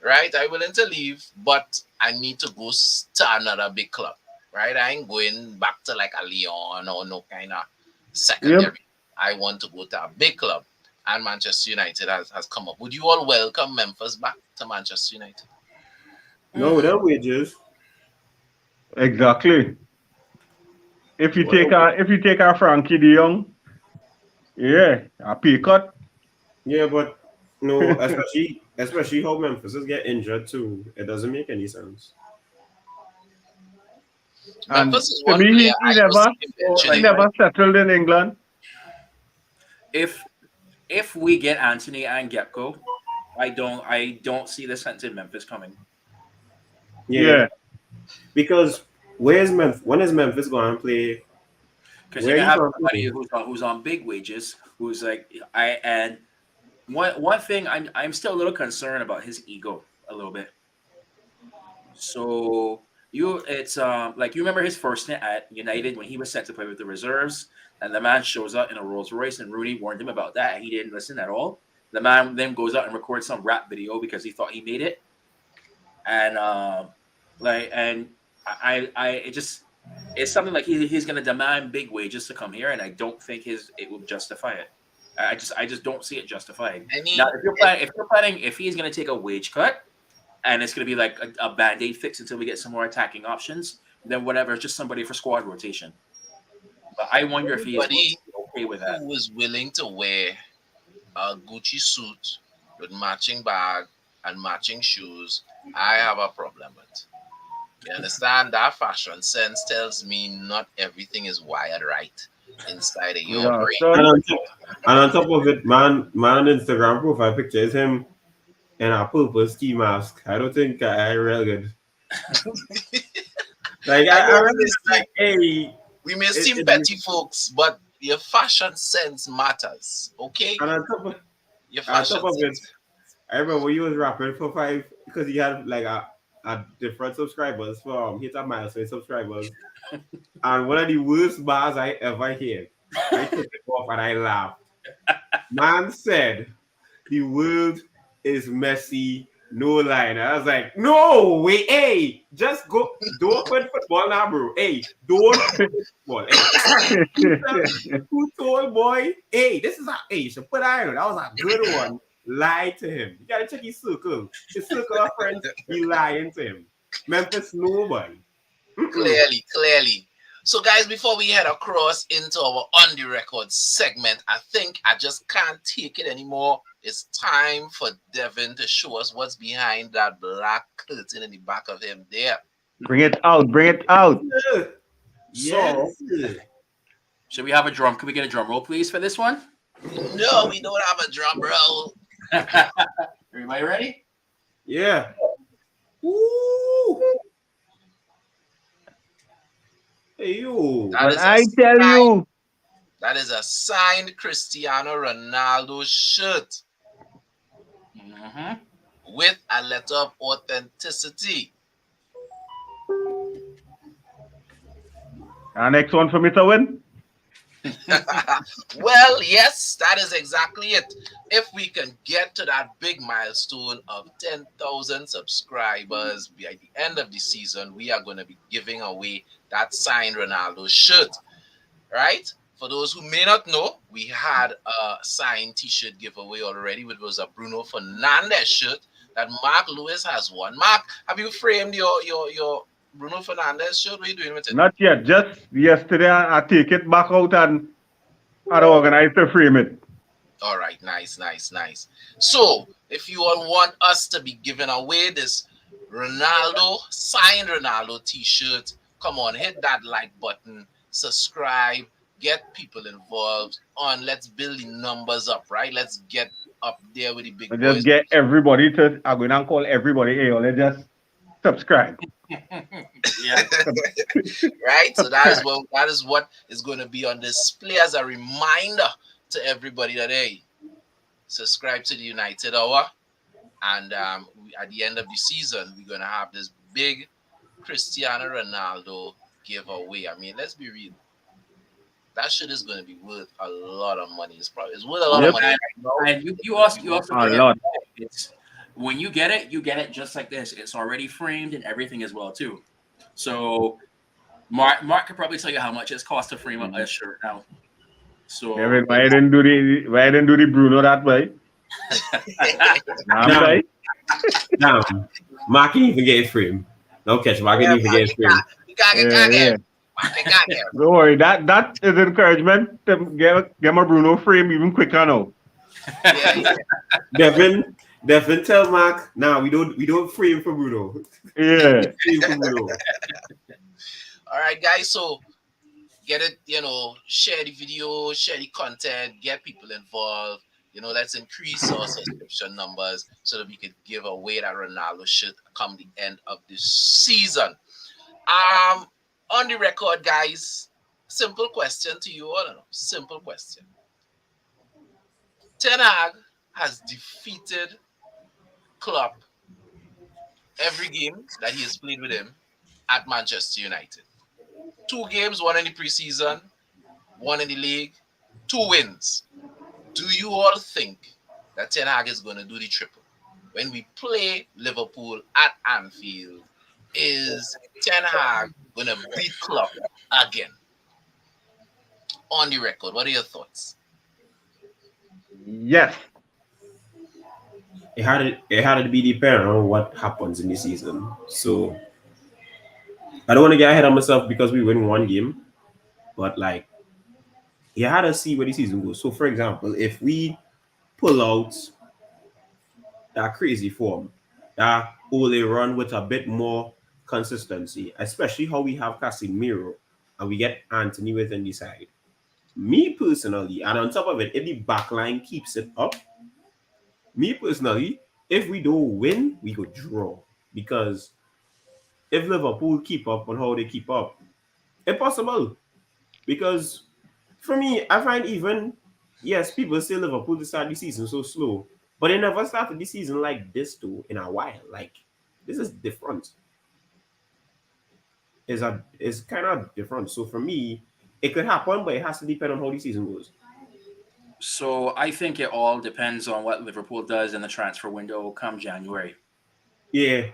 right? I willing to leave, but I need to go to another big club, right? I ain't going back to like a Lyon or no kind of Yep. secondary. I want to go to a big club. And Manchester United has come up. Would you all welcome Memphis back to Manchester United? No, their wages. Exactly. Well, If you take a Frankie De Jong, yeah, a pay cut. yeah, but no, especially how Memphis is get injured too. It doesn't make any sense. And Memphis is to one me, player he I was never he mentioning. never settled in England. If we get Anthony and Gecko, I don't see the sense in Memphis coming. Yeah, Yeah. because where's Memphis? When is Memphis going to play? Because Where you're are gonna you have going to somebody play? who's on big wages, who's like I and one thing I'm still a little concerned about his ego a little bit. So it's like you remember his first stint at United when he was set to play with the reserves, and the man shows up in a Rolls Royce, and Rooney warned him about that, and he didn't listen at all. The man then goes out and records some rap video because he thought he made it, and I it just it's something like he's gonna demand big wages to come here, and I don't think it will justify it. I just don't see it justified. Now, Any if if he's gonna take a wage cut and it's gonna be like a band-aid fix until we get some more attacking options, then whatever, it's just somebody for squad rotation. But I wonder if he is going to anybody be okay with that. who is willing to wear a Gucci suit with matching bag and matching shoes, I have a problem with. You understand? That fashion sense tells me not everything is wired right inside of your Yeah, brain. And son. on top of it, man Instagram profile picture is him in a purple ski mask. I don't think I real good. Like I I know really like, hey, we may it, seem it, petty folks, but your fashion sense matters. Okay? and Your on fashion top of it, sense. I remember he was rapping for 5 because he had like a different subscribers from hit a milestone subscribers. And one of the worst bars I ever heard. I took it off and I laughed. Man said the world is messy, no line. I was like, no way, hey, just go, don't quit football now, bro. Hey, don't quit football. Hey, who told boy, hey, this is hey, you should put iron. That was a good one. Lie to him. You gotta check his circle. His circle of friends be lying to him. Memphis, nobody. Mm-mm. Clearly. So, guys, before we head across into our on the record segment, I think I just can't take it anymore. It's time for Devin to show us what's behind that black curtain in the back of him there. Bring it out. Bring it out. So, Yes. should we have a drum? Can we get a drum roll, please, for this one? No, we don't have a drum roll. Everybody ready? Yeah. Woo. Hey, yo. That Well, is a I tell signed- you. That is a signed Cristiano Ronaldo shirt Mm-hmm. with a letter of authenticity. Our next one for Mr. Win. Well, yes, that is exactly it. If we can get to that big milestone of 10,000 subscribers by the end of the season, we are going to be giving away that signed Ronaldo shirt, right? For those who may not know, we had a signed t-shirt giveaway already, which was a Bruno Fernandes shirt that Mark Lewis has won. Mark, have you framed your Bruno Fernandes shirt? What are you doing with it? Not yet. Just yesterday, I take it back out and I organize to frame it. All right, nice. So, if you all want us to be giving away this signed Ronaldo t-shirt, come on, hit that like button, subscribe, get people involved on. Let's build the numbers up, right? Let's get up there with the big And boys. just get everybody to, I'm going to call everybody, hey, let's just subscribe. Yeah. Right? So that is what is going to be on display as a reminder to everybody that hey, subscribe to the United Hour, and at the end of the season, we're going to have this big Cristiano Ronaldo giveaway. I mean, let's be real. That shit is going to be worth a lot of money. It's worth a lot of Yep. money right now. And you also A forget lot. it's when you get it just like this. It's already framed and everything as well too. So Mark could probably tell you how much it's cost to frame up a shirt now. So Kevin, why didn't do the Bruno that way? No. Right? Now, Mark can even get it frame. No catch. Mark can even get it frame. You can't get Yeah. Don't worry, that is encouragement to get my Bruno frame even quicker now. Yeah. Devin, tell Mark. Now we don't frame for Bruno. Yeah. Frame for Bruno. All right, guys. So get it, share the video, share the content, get people involved. Let's increase our subscription numbers so that we could give away that Ronaldo shirt come the end of this season. On the record, guys, simple question to you all. Simple question. Ten Hag has defeated Klopp every game that he has played with him at Manchester United. 2 games, 1 in the preseason, 1 in the league, 2 wins. Do you all think that Ten Hag is going to do the triple? When we play Liverpool at Anfield, is Ten Hag going to beat Klopp again? On the record, what are your thoughts? Yes. It had to be dependent on what happens in the season. So I don't want to get ahead of myself because we win 1 game, but like you had to see where the season goes. So for example, if we pull out that crazy form, that Ole run with a bit more consistency, especially how we have Casemiro and we get Anthony within the side. Me personally, and on top of it, if the back line keeps it up, me personally, if we don't win, we could draw. Because if Liverpool keep up on how they keep up, impossible. Because for me, I find even, yes, people say Liverpool to start the season so slow, but they never started the season like this too in a while. Like, this is different. It's kind of different. So for me, it could happen, but it has to depend on how the season goes. So I think it all depends on what Liverpool does in the transfer window come January. Yeah.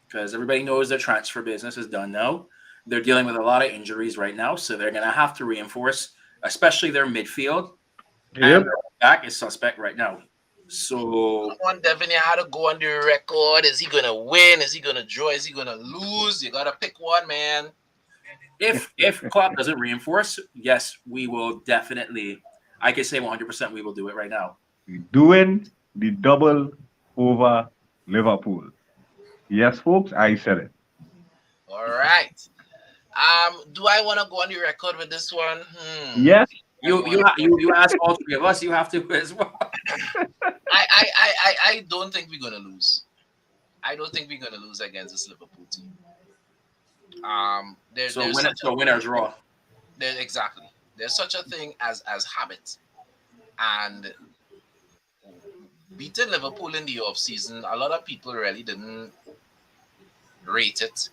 Because everybody knows their transfer business is done now. They're dealing with a lot of injuries right now, so they're going to have to reinforce, especially their midfield. Yep. And their back is suspect right now. So Come on, Devin, you had to go on the record. Is he going to win? Is he going to draw? Is he going to lose? You got to pick one, man. If Klopp doesn't reinforce, yes, we will definitely. I can say 100% we will do it right now. We're doing the double over Liverpool. Yes, folks, I said it. All right. Do I want to go on the record with this one? Yes, You ask all three of us. You have to as well. I don't think we're gonna lose. I don't think we're gonna lose against this Liverpool team. There's such So win or draw. exactly. There's such a thing as habit, and beating Liverpool in the off season, a lot of people really didn't rate it,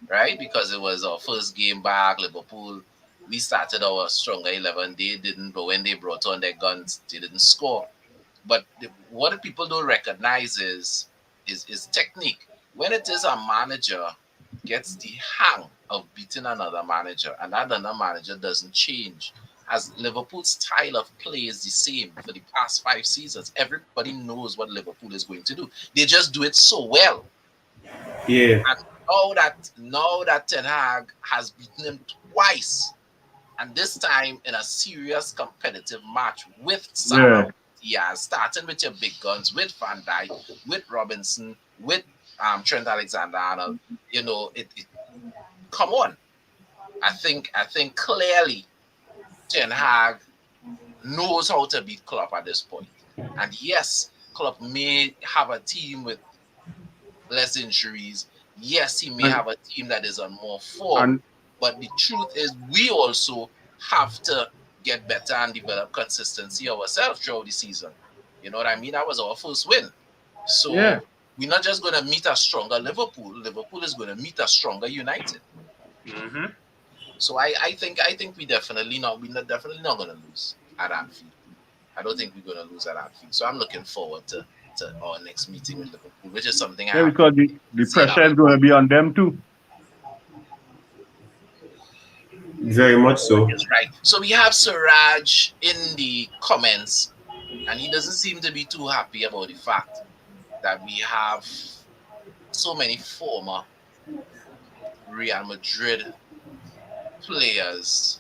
right? Because it was our first game back. Liverpool, we started our stronger 11. They didn't, but when they brought on their guns, they didn't score. But what the people don't recognize is technique. When it is a manager gets the hang of beating another manager, and that another manager doesn't change, as Liverpool's style of play is the same for the past 5 seasons. Everybody knows what Liverpool is going to do. They just do it so well. Yeah. And now that Ten Hag has beaten him twice, and this time in a serious competitive match with Salah. Yeah, starting with your big guns, with Van Dijk, with Robinson, with Trent Alexander-Arnold. You know, it come on. I think clearly Ten Hag knows how to beat Klopp at this point. And yes, Klopp may have a team with less injuries. Yes, he may have a team that is on more form. But the truth is, we also have to get better and develop consistency ourselves throughout the season. You know what I mean? That was our first win. So we're not just going to meet a stronger Liverpool. Liverpool is going to meet a stronger United. Mm-hmm. So I think we're definitely not going to lose at Anfield. I don't think we're going to lose at Anfield. So I'm looking forward to our next meeting with Liverpool, which is something because the pressure is going to be on them too. Very much so. That's right. So we have Siraj in the comments, and he doesn't seem to be too happy about the fact that we have so many former Real Madrid players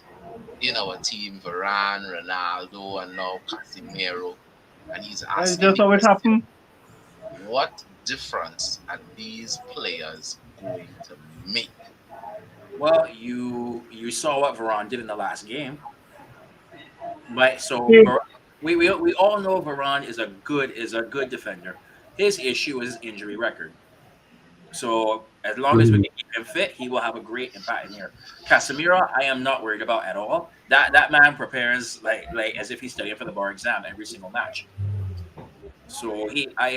in our team: Varane, Ronaldo, and now Casemiro. And he's That's asking, just how it happened. what difference are these players going to make? Well, you saw what Varane did in the last game, but so we all know Varane is a good defender. His issue is his injury record. So as long as we can keep him fit, he will have a great impact in here. Casemiro, I am not worried about at all. That man prepares like as if he's studying for the bar exam every single match. So I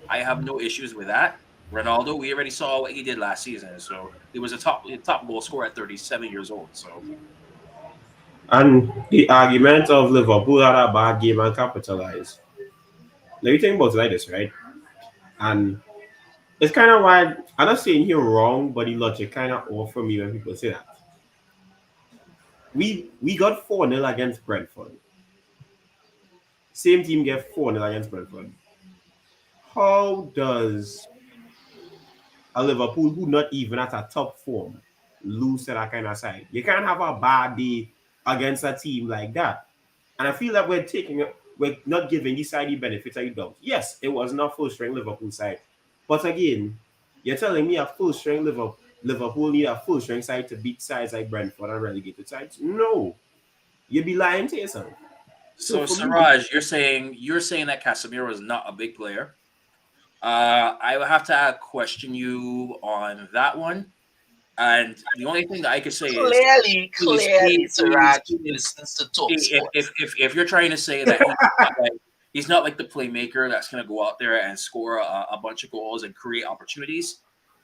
have no issues with that. Ronaldo, we already saw what he did last season. So he was a top goal scorer at 37 years old. So And the argument of Liverpool had a bad game and capitalized. Now you think about it like this, right? And it's kind of why I'm not saying you're wrong, but the logic kind of off for me when people say that. We got 4-0 against Brentford. Same team get 4-0 against Brentford. How does a Liverpool who not even at a top form lose to that kind of side? You can't have a bad day against a team like that. And I feel that we're not giving this side the benefit of the doubt. Yes, it was not full strength Liverpool side. But again, you're telling me a full strength Liverpool need a full strength side to beat sides like Brentford and relegated sides? No. You'd be lying to yourself. So Siraj, you're saying that Casemiro is not a big player. I would have to question you on that one. And the only thing that I could say clearly, Siraj listens to talk if you're trying to say that he's not like the playmaker that's going to go out there and score a bunch of goals and create opportunities,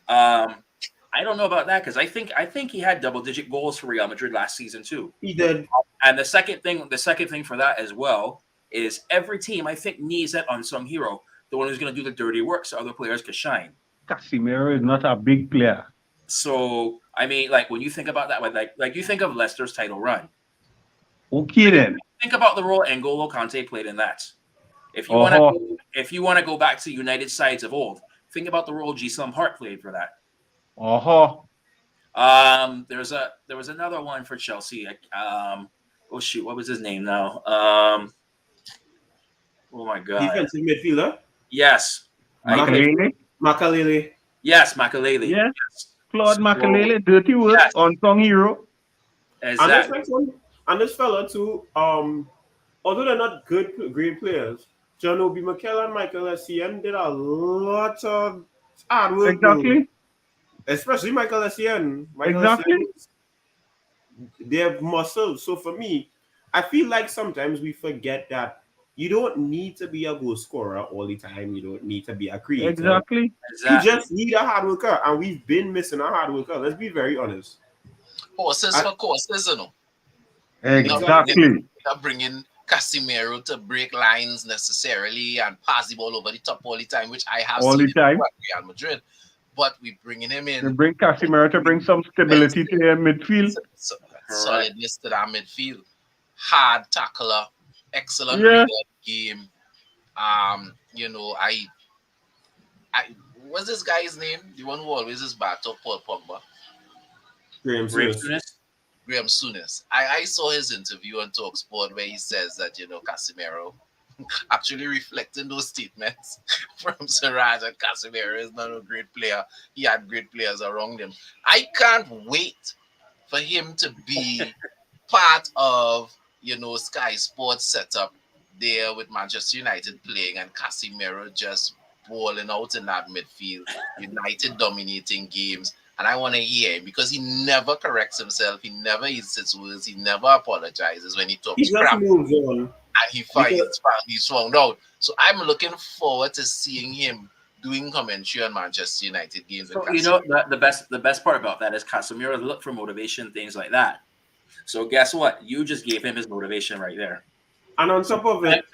I don't know about that because I think he had double-digit goals for Real Madrid last season too. He did. And the second thing for that as well is every team I think needs that unsung hero, the one who's going to do the dirty work so other players can shine. Casemiro is not a big player. So I mean, like when you think about that, like you think of Leicester's title run. Okay then. Think about the role N'Golo Kante played in that. If you want to go back to United sides of old, think about the role Ji Sum Hart played for that. There was another one for Chelsea. Oh shoot, what was his name now? Oh my god. Defensive midfielder. Yes. Makalele? Makalele. Yes, Makalele. Yeah. Yes. Claude So, Makalele, dirty work, yes, unsung hero. And this exactly. next one, and this fella too. Although they're not great players, John Obi Mikel and Michael Essien did a lot of hard work though. Exactly. Especially Michael Essien. Exactly. They have muscles. So for me, I feel like sometimes we forget that you don't need to be a goal scorer all the time. You don't need to be a creator. Exactly. You just need a hard worker, and we've been missing a hard worker. Let's be very honest. Horses for courses, you know. Exactly. Not bringing Casemiro to break lines necessarily and pass the ball over the top all the time, which I have All seen the time. at Real Madrid. But we're bringing him They in. bring Casemiro to bring some stability to their midfield. Solidness to that midfield. Hard tackler. Excellent Yeah. reader of the game. You know, I what's this guy's name? The one who always is bad to Paul Pogba. Graham Souness. Graham Souness. I saw his interview on TalkSport where he says that, you know, Casemiro actually reflecting those statements from Siraj and Casemiro is not a great player. He had great players around him. I can't wait for him to be part of, you know, Sky Sports setup there with Manchester United playing and Casemiro just balling out in that midfield. United dominating games. And I want to hear him because he never corrects himself. He never eats his words. He never apologizes when he talks He just crap. moves on. And he's found out. So I'm looking forward to seeing him doing commentary on Manchester United games. So, you know, the best part about that is Casemiro look for motivation, things like that. So guess what? You just gave him his motivation right there. And on top of it,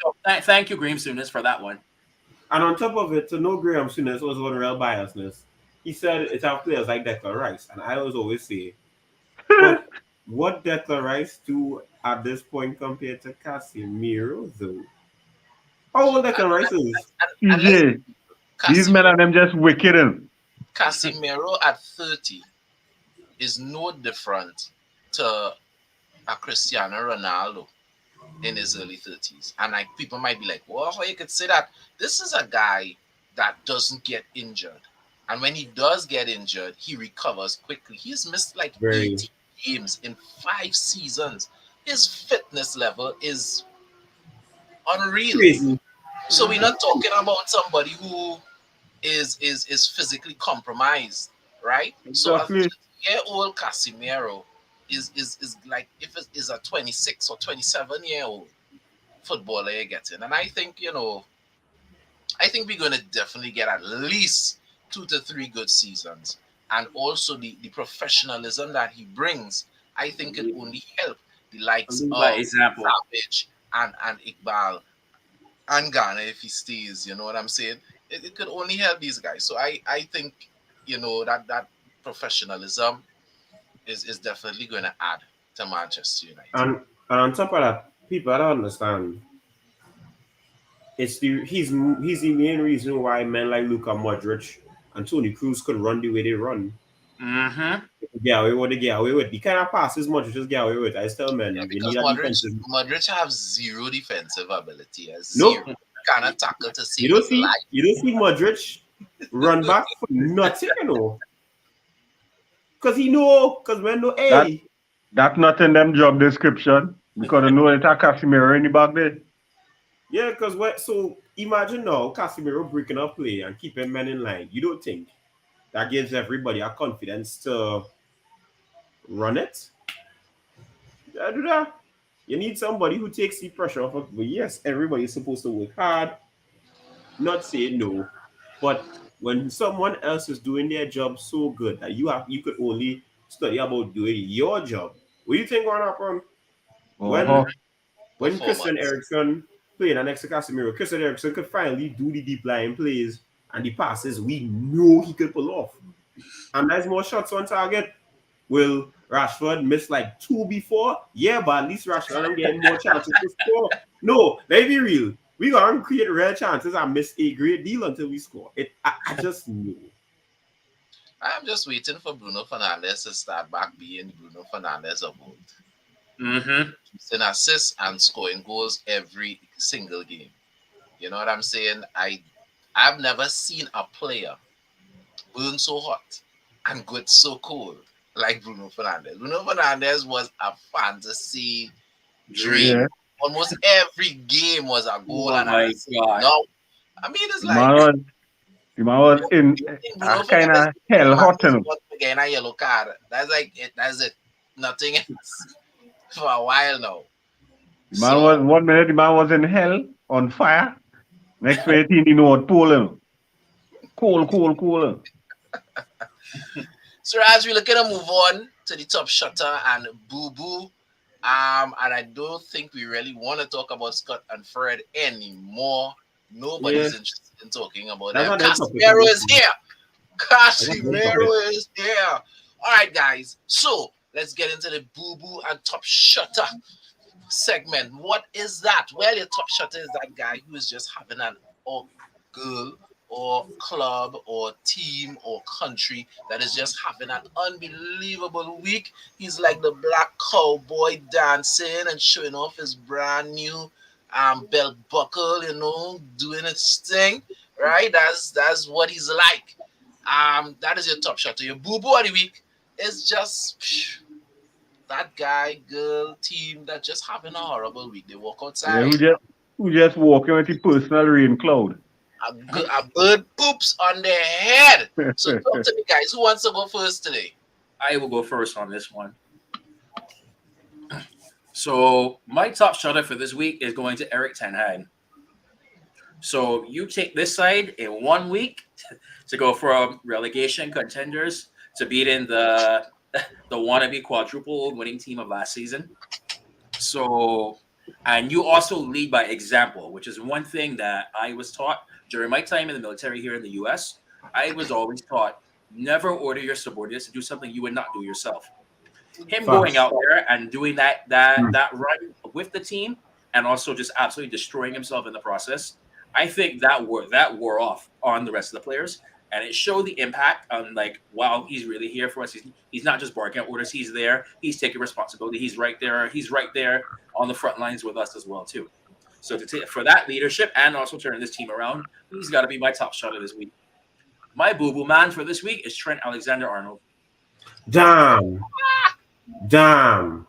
thank you, Graham Souness, for that one. And on top of it, to know Graham Souness was one real biasness. He said it have players like Declan Rice, and I always say, but what Declan Rice do at this point compared to Casemiro, though? How old Declan Rice is? CJ, these men are them just wicked. Casemiro at 30 is no different to a Cristiano Ronaldo in his early 30s. And like people might be like, well, how you could say that? This is a guy that doesn't get injured. And when he does get injured, he recovers quickly. He's missed like 80 games in 5 seasons. His fitness level is unreal. Crazy. So we're not talking about somebody who is physically compromised, right? Exactly. So a 30-year-old Casemiro is like if it is a 26 or 27-year-old footballer you're getting. And I think, you know, I think we're going to definitely get at least 2 to 3 good seasons. And also the professionalism that he brings, I think it only help the likes of Savage and Iqbal and Ghana if he stays, you know what I'm saying? It could only help these guys. So I think, you know, that professionalism is definitely going to add to Manchester United. And on top of that, people I don't understand. He's the main reason why men like Luka Modric and Toni Kroos could run the way they run. Mm-hmm. Get away with get away with. The kind of passes Modric just get away with. I tell men, because Modric have zero defensive ability. Nope. Kind of tackle to see. You don't see Modric run back for nothing, you know. Because when no hey. That's not in them job description. Because I know it's a Casemiro in the back there. Yeah, because so imagine now Casemiro breaking up play and keeping men in line. You don't think that gives everybody a confidence to run it? Yeah, do that. You need somebody who takes the pressure off of. But yes, everybody is supposed to work hard. Not say no, but when someone else is doing their job so good that you could only study about doing your job. What do you think going to happen? When Christian Eriksen played next to Casemiro, Christian Eriksen could finally do the deep line plays and the passes we know he could pull off. And there's more shots on target. Will Rashford miss like 2 before? Yeah, but at least Rashford is getting more chances to score. No, let's be real. We're going to create real chances and miss a great deal until we score. I just knew. I'm just waiting for Bruno Fernandes to start back being Bruno Fernandes of old. Mm-hmm. An assists and scoring goals every single game. You know what I'm saying? I've never seen a player burn so hot and get so cold like Bruno Fernandes. Bruno Fernandes was a fantasy dream. Yeah. Almost every game was a goal Oh and an my assist. God. Now, I mean, it's The like man was, the man was in you think a Bruno kind Fernandes of is in hell a hot, massive you know. spot again a yellow card. That's like it. That's it. Nothing else for a while now. The man was, So, 1 minute, the man was in hell, on fire. Next minute, he didn't know what pull him. Cool, cool, cool. so as we're looking to move on to the top Shotta and Booboo, and I don't think we really want to talk about Scott and Fred anymore. Yeah, Nobody's interested in talking about that's them. not their topic at Casemiro this is point. here. That's not their topic. Casemiro is here. All right, guys. So let's get into the Boo Boo and Top Shutter segment. What is that? Well, your top shutter is that guy who is just having an or girl or club or team or country that is just having an unbelievable week. He's like the black cowboy dancing and showing off his brand new belt buckle, doing its thing. Right? That's what he's like. That is your top shutter. Your boo boo of the week is just that guy, girl, team that just having a horrible week. They walk Yeah, outside, who just walking with the personal rain cloud. a bird poops on their head. So talk to me, guys. Who wants to go first today? I will go first on this one. So my top shutter for this week is going to Eric Ten Hag. So you take this side in 1 week to go from relegation contenders to beating the wannabe quadruple winning team of last season. So, and you also lead by example, which is one thing that I was taught during my time in the military here in the US. I was always taught never order your subordinates to do something you would not do yourself. Him going Facts. out there and doing that Mm. that run with the team and also just absolutely destroying himself in the process. I think that wore off on the rest of the players, and it showed the impact on like, wow, he's really here for us. He's not just barking at orders. He's there. He's taking responsibility. He's right there. He's right there on the front lines with us as well too. So to take for that leadership and also turning this team around, he's got to be my top shot of this week. My boo boo man for this week is Trent Alexander-Arnold. Damn. Damn.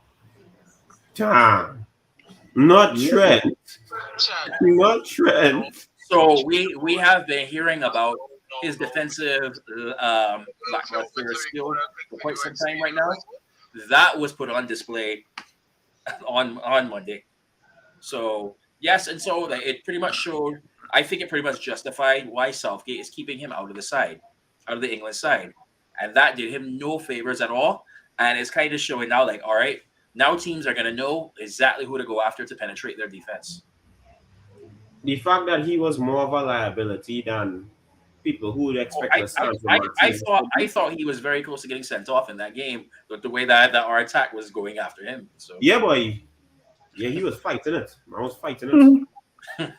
Damn. Not Yeah. Trent. Chad, Not Trent. So we have been hearing about his defensive lackluster skill for quite some time right now. That was put on display on Monday. So yes, and so that it pretty much showed. I think it pretty much justified why Southgate is keeping him out of the side, out of the England side, and that did him no favors at all. And it's kind of showing now, like, all right, now teams are going to know exactly who to go after to penetrate their defense. The fact that he was more of a liability than people who would Oh, expect I, a stance from I, I Martinez. thought he was very close to getting sent off in that game, but the way that our attack was going after him. So Yeah, boy. Yeah, he was fighting it. I was fighting it.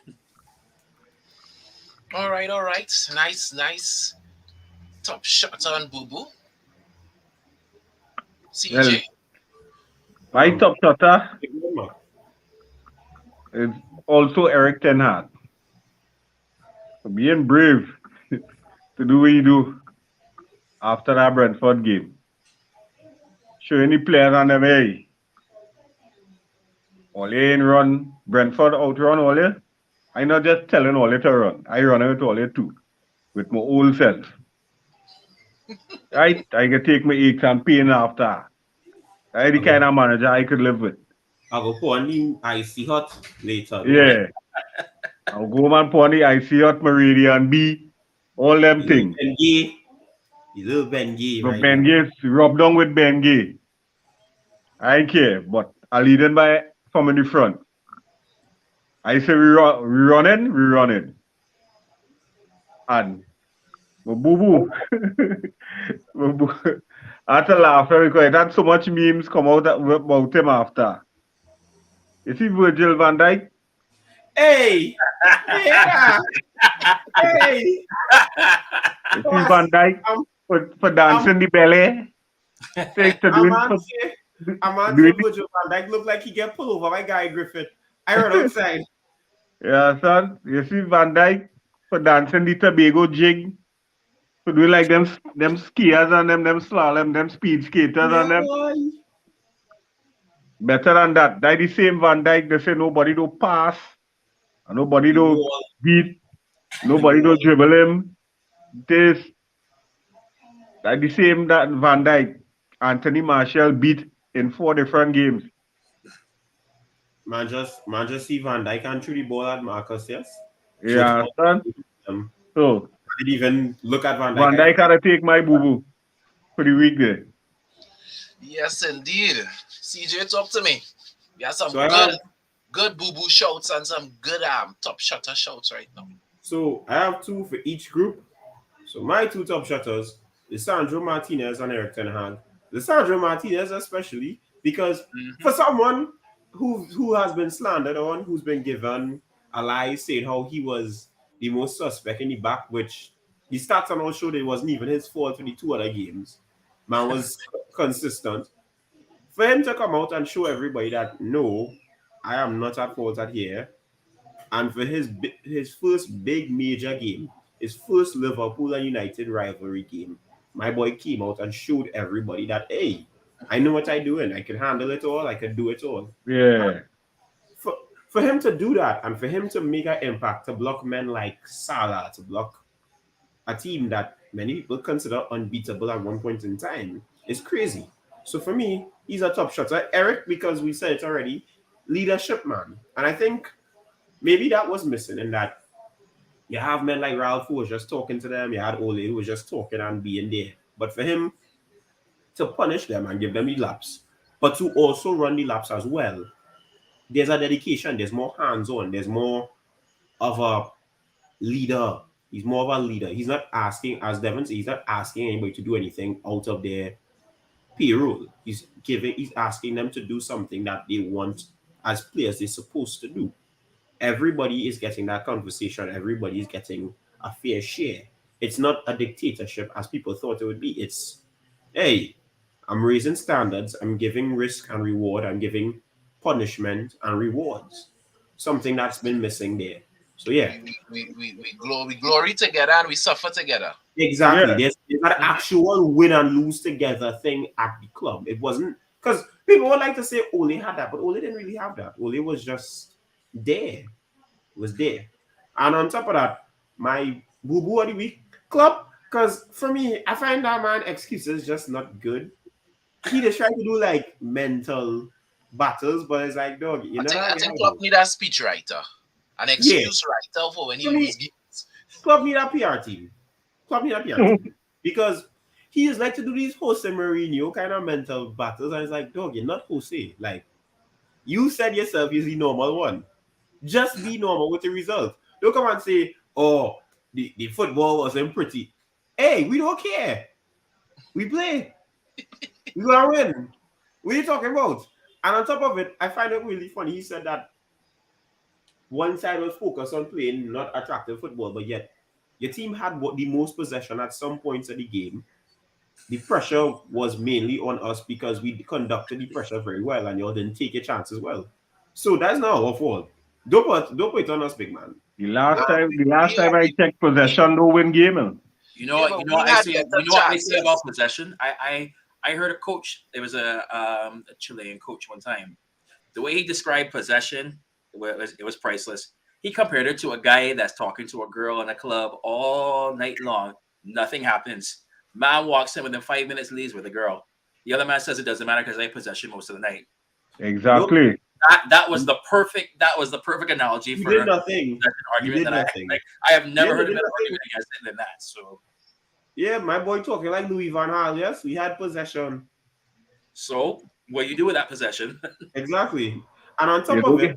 All right. Nice. Top shot on Boo Boo. Well, CJ. my top shutter Good man. is also Eric Ten Hag. For being brave to do what you do after that Brentford game. Showing the players on the way. Ole ain't run Brentford outrun Ole. I not just telling Ole to run. I run out Ole too. With my old self. Right? I can take my aches and pain after. I the kind of manager I could live with. I go pour on the icy hot later. Yeah. I'll go man pony, I see hot Meridian B, all them things. Bengay. The little Bengay But right Ben there. Gay, rub down with Ben Gay. I ain't care, but I lead them by from in the front. I say we running. And my boo boo. My boo- I had to laugh because it had so much memes come out about him after. You see Virgil van Dijk? Hey! Yeah! Hey! You see Van Dijk? for dancing the belly. Takes to A doing man for say, a man say doing Virgil van Dijk look like he get pulled over by Guy Griffith. I run outside. yeah, son. You see Van Dyke for dancing the Tobago jig. For doing like them skiers and them slalom, them speed skaters Yeah, and them. boy. Better than that. That the same Van Dyke, they say nobody do pass, and nobody The do wall, beat, the nobody do wall. dribble him. This that the same that Van Dyke, Anthony Marshall beat in 4 different games. Man just see Van Dijk and threw the ball at Marcus, yes? Showed Yeah, how son. So I didn't even look at Van Dijk. Van Dyke had to take my boo boo for the week there. Yes, indeed. CJ, talk to me. We have some So I have good boo boo shouts and some good top shutter shouts right now. I have two for each group. So my two top shutters is Sandro Martinez and Eric Ten Hag. The Sandro Martinez especially because for someone who has been slandered on, who's been given a lie saying how he was the most suspect in the back, which the stats and all showed it wasn't even his fault for the 2 other games. Man was consistent. For him to come out and show everybody that no, I am not at fault at here, and for his first big major game, his first Liverpool and United rivalry game, my boy came out and showed everybody that hey, I know what I'm doing. I can handle it all. I can do it all. Yeah. For him to do that and for him to make an impact, to block men like Salah, to block a team that many people consider unbeatable at one point in time, is crazy. So for me, he's a top shotter. Eric, because we said it already, leadership man. And I think maybe that was missing in that you have men like Ralph who was just talking to them, you had Ole who was just talking and being there. But for him to punish them and give them the laps, but to also run the laps as well, there's a dedication, there's more hands-on, there's more of a leader. He's more of a leader. He's not asking, as Devin said, he's not asking anybody to do anything out of their payroll. He's asking them to do something that they want as players they're supposed to do. Everybody is getting that conversation. Everybody is getting a fair share. It's not a dictatorship as people thought it would be. It's, hey, I'm raising standards. I'm giving risk and reward. I'm giving punishment and rewards. Something that's been missing there. So yeah, We glory together and we suffer together. exactly. Yeah. There's an actual win and lose together thing at the club. It wasn't because people would like to say Ole had that, but Ole didn't really have that. Ole was just there. Was there. And on top of that, my boo-boo of the week club, because for me, I find that man excuses just not good. He just try to do like mental battles, but it's like, dog, you know I think club need a speech writer, an excuse writer for when he lose games. Club need a PR team. Club need a PR team. Because he is like to do these Jose Mourinho kind of mental battles, and it's like, dog, you're not Jose. Like, you said yourself you're the normal one. Just be normal with the result. Don't come and say, oh, the football wasn't pretty. Hey, we don't care. We play. We gonna win. What are you talking about? And on top of it, I find it really funny. He said that one side was focused on playing not attractive football, but yet your team had the most possession at some points of the game. The pressure was mainly on us because we conducted the pressure very well, and y'all didn't take your chances well. So that's not our fault. Don't put it on us, big man. The last time I checked possession, no win game. You know what I say about possession? I heard a coach. There was a Chilean coach one time. The way he described possession, it was priceless. He compared it to a guy that's talking to a girl in a club all night long. Nothing happens. Man walks in within 5 minutes, leaves with a girl. The other man says it doesn't matter because they have possession most of the night. Exactly. That was the perfect analogy for did nothing. Argument that I have never heard of an argument against it than that. So yeah, my boy talking like Louis Van Gaal. Yes, we had possession. So what you do with that possession? Exactly. And on top of it,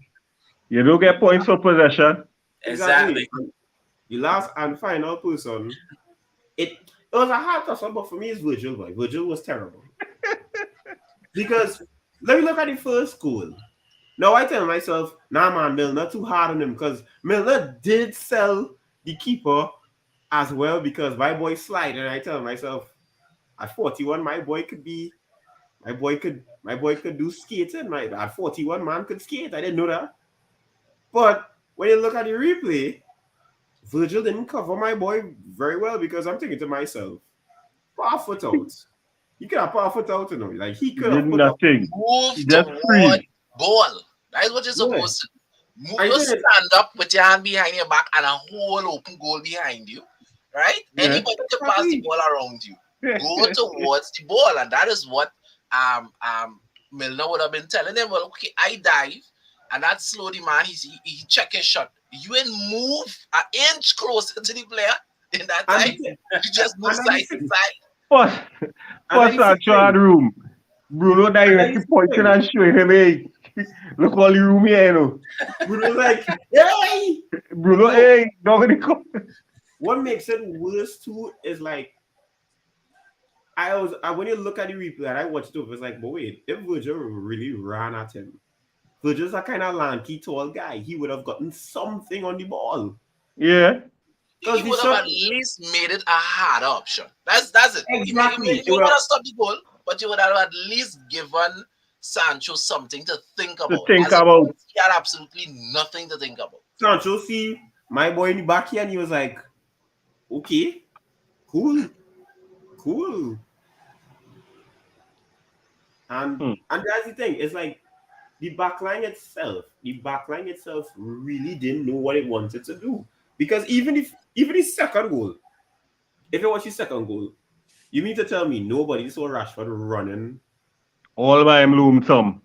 you don't get points for possession. Exactly. The last and final person, it was a hard toss-up, but for me, it's Virgil. Boy, Virgil was terrible because let me look at the first goal. Now I tell myself, nah, man, Milner too hard on him because Milner did sell the keeper as well because my boy slide, and I tell myself, At 41, my boy could do skating. At 41, man could skate. I didn't know that. But when you look at the replay, Virgil didn't cover my boy very well because I'm thinking to myself, power foot out. He could have power foot out, Like he He could did have put up. nothing. Move He just toward freeze. goal. That is what you're Yeah. supposed to do. Move, I you did. stand up with your hand behind your back and a whole open goal behind you. Right? Yeah. Anybody can pass the ball around you. Go towards the ball, and that is what Milner would have been telling him. Well, okay, I dive, and that slow the man. He check his shot. You ain't move an inch closer to the player in that time. You just move side to side. First Sancho had room. Bruno directly pointing and showing him, hey, look all the room here, Bruno's like, hey! Bruno, hey, down in the corner. What makes it worse too is like when you look at the replay and I watched it, it's like, but wait, if Virgil really ran at him, Virgil's a kind of lanky, tall guy. He would have gotten something on the ball. Yeah. He would have at least made it a hard option. That's it. Exactly. You would have stopped the goal, but you would have at least given Sancho something to think about. He had absolutely nothing to think about. Sancho see my boy in the back here and he was like, okay, cool. And that's the thing. It's like the backline itself really didn't know what it wanted to do. Because even his second goal, if it was his second goal, you mean to tell me nobody saw Rashford running all by him loom thumb?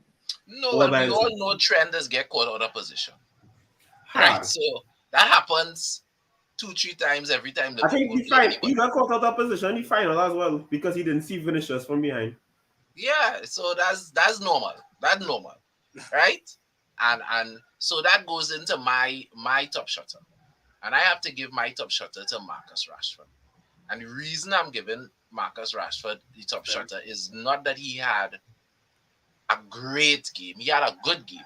No, well, we all know trenders get caught out of position. Right? So that happens 2-3 times every time. I think he got caught out of position in the final as well because he didn't see Vinicius from behind. Yeah, so that's normal. That's normal, right? And so that goes into my top shotter, and I have to give my top shotter to Marcus Rashford. And the reason I'm giving Marcus Rashford the top shotter is not that he had a great game. He had a good game.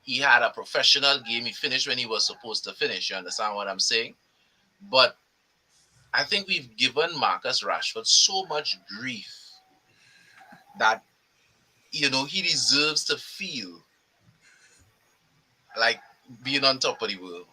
He had a professional game. He finished when he was supposed to finish. You understand what I'm saying? But I think we've given Marcus Rashford so much grief that, he deserves to feel like being on top of the world.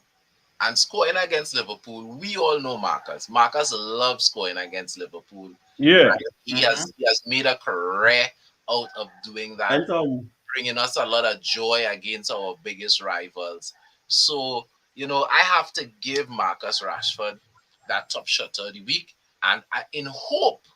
And scoring against Liverpool, we all know Marcus. Marcus loves scoring against Liverpool. Yeah. He has made a career out of doing that. And bringing us a lot of joy against our biggest rivals. So, I have to give Marcus Rashford that top shotter of the week, and in hope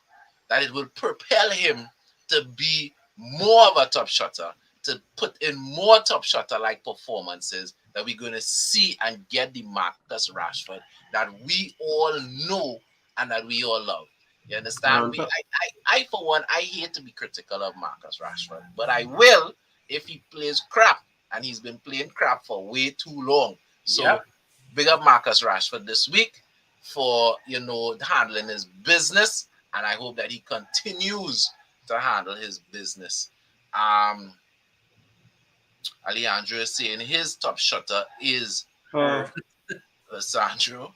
that it will propel him to be more of a top shotter, to put in more top shotter-like performances that we're going to see and get the Marcus Rashford that we all know and that we all love. You understand? I for one, I hate to be critical of Marcus Rashford, but I will if he plays crap, and he's been playing crap for way too long. So big up Marcus Rashford this week for, handling his business, and I hope that he continues to handle his business. Alejandro is saying his top shutter is Lisandro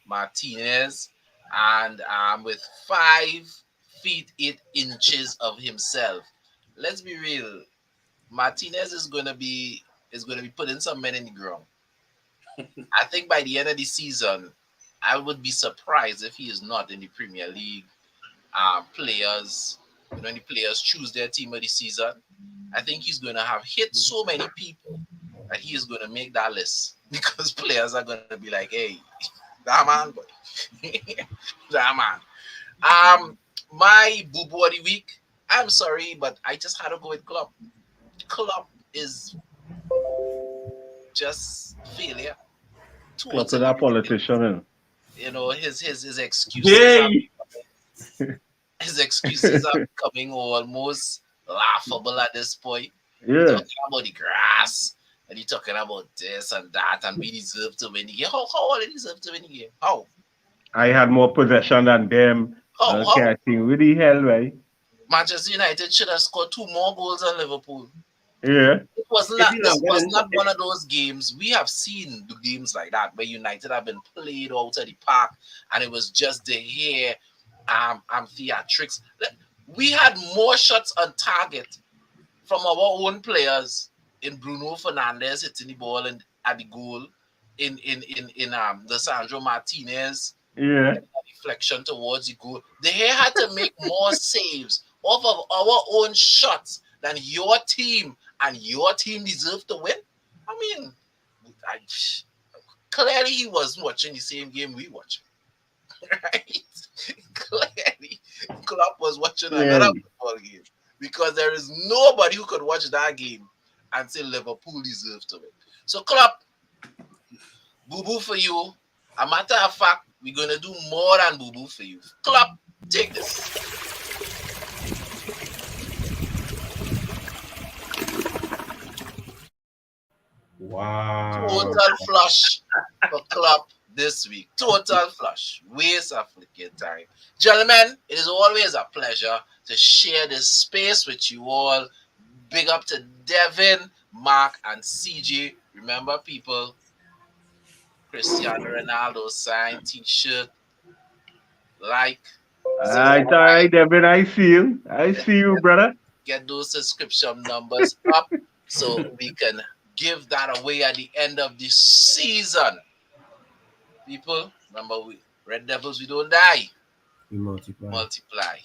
Martinez, and with 5 feet 8 inches of himself. Let's be real. Martinez is going to be putting some men in the ground. I think by the end of the season, I would be surprised if he is not in the Premier League players. When the players choose their team of the season, I think he's going to have hit so many people that he is going to make that list, because players are going to be like, hey, that man, boy. That man. My boo-boo of the week, I'm sorry, but I just had to go with Klopp. Klopp is just failure. Klopp is a politician. His excuses. His excuses are becoming almost laughable at this point. Yeah. Talking about the grass, and he's talking about this and that, and we deserve to win the game. How all they deserve to win the game? How? I had more possession than them. Okay, I think what the hell, right? Manchester United should have scored 2 more goals than Liverpool. Yeah. This was not one of those games. We have seen the games like that where United have been played out of the park, and it was just the hair theatrics. We had more shots on target from our own players in Bruno Fernandes hitting the ball and at the goal, in the Sandro Martinez Yeah. deflection towards the goal. They had to make more saves off of our own shots than your team, and your team deserved to win. I mean, I, clearly he wasn't watching the same game we watching, right? Clearly, Klopp was watching another Clearly. football game, because there is nobody who could watch that game and say Liverpool deserved to win. So, Klopp, boo-boo for you. A matter of fact, we're going to do more than boo-boo for you. Klopp, take this. Wow. Total flush for Klopp this week. Total flush. Waste of flicking time. Gentlemen, it is always a pleasure to share this space with you all. Big up to Devin, Mark, and CJ. Remember, people, Cristiano Ronaldo signed t-shirt. Like, All right, Devin. I see you. I see you, brother. get those subscription numbers up so we can give that away at the end of the season. People, remember, we Red Devils, we don't die, We multiply. multiply.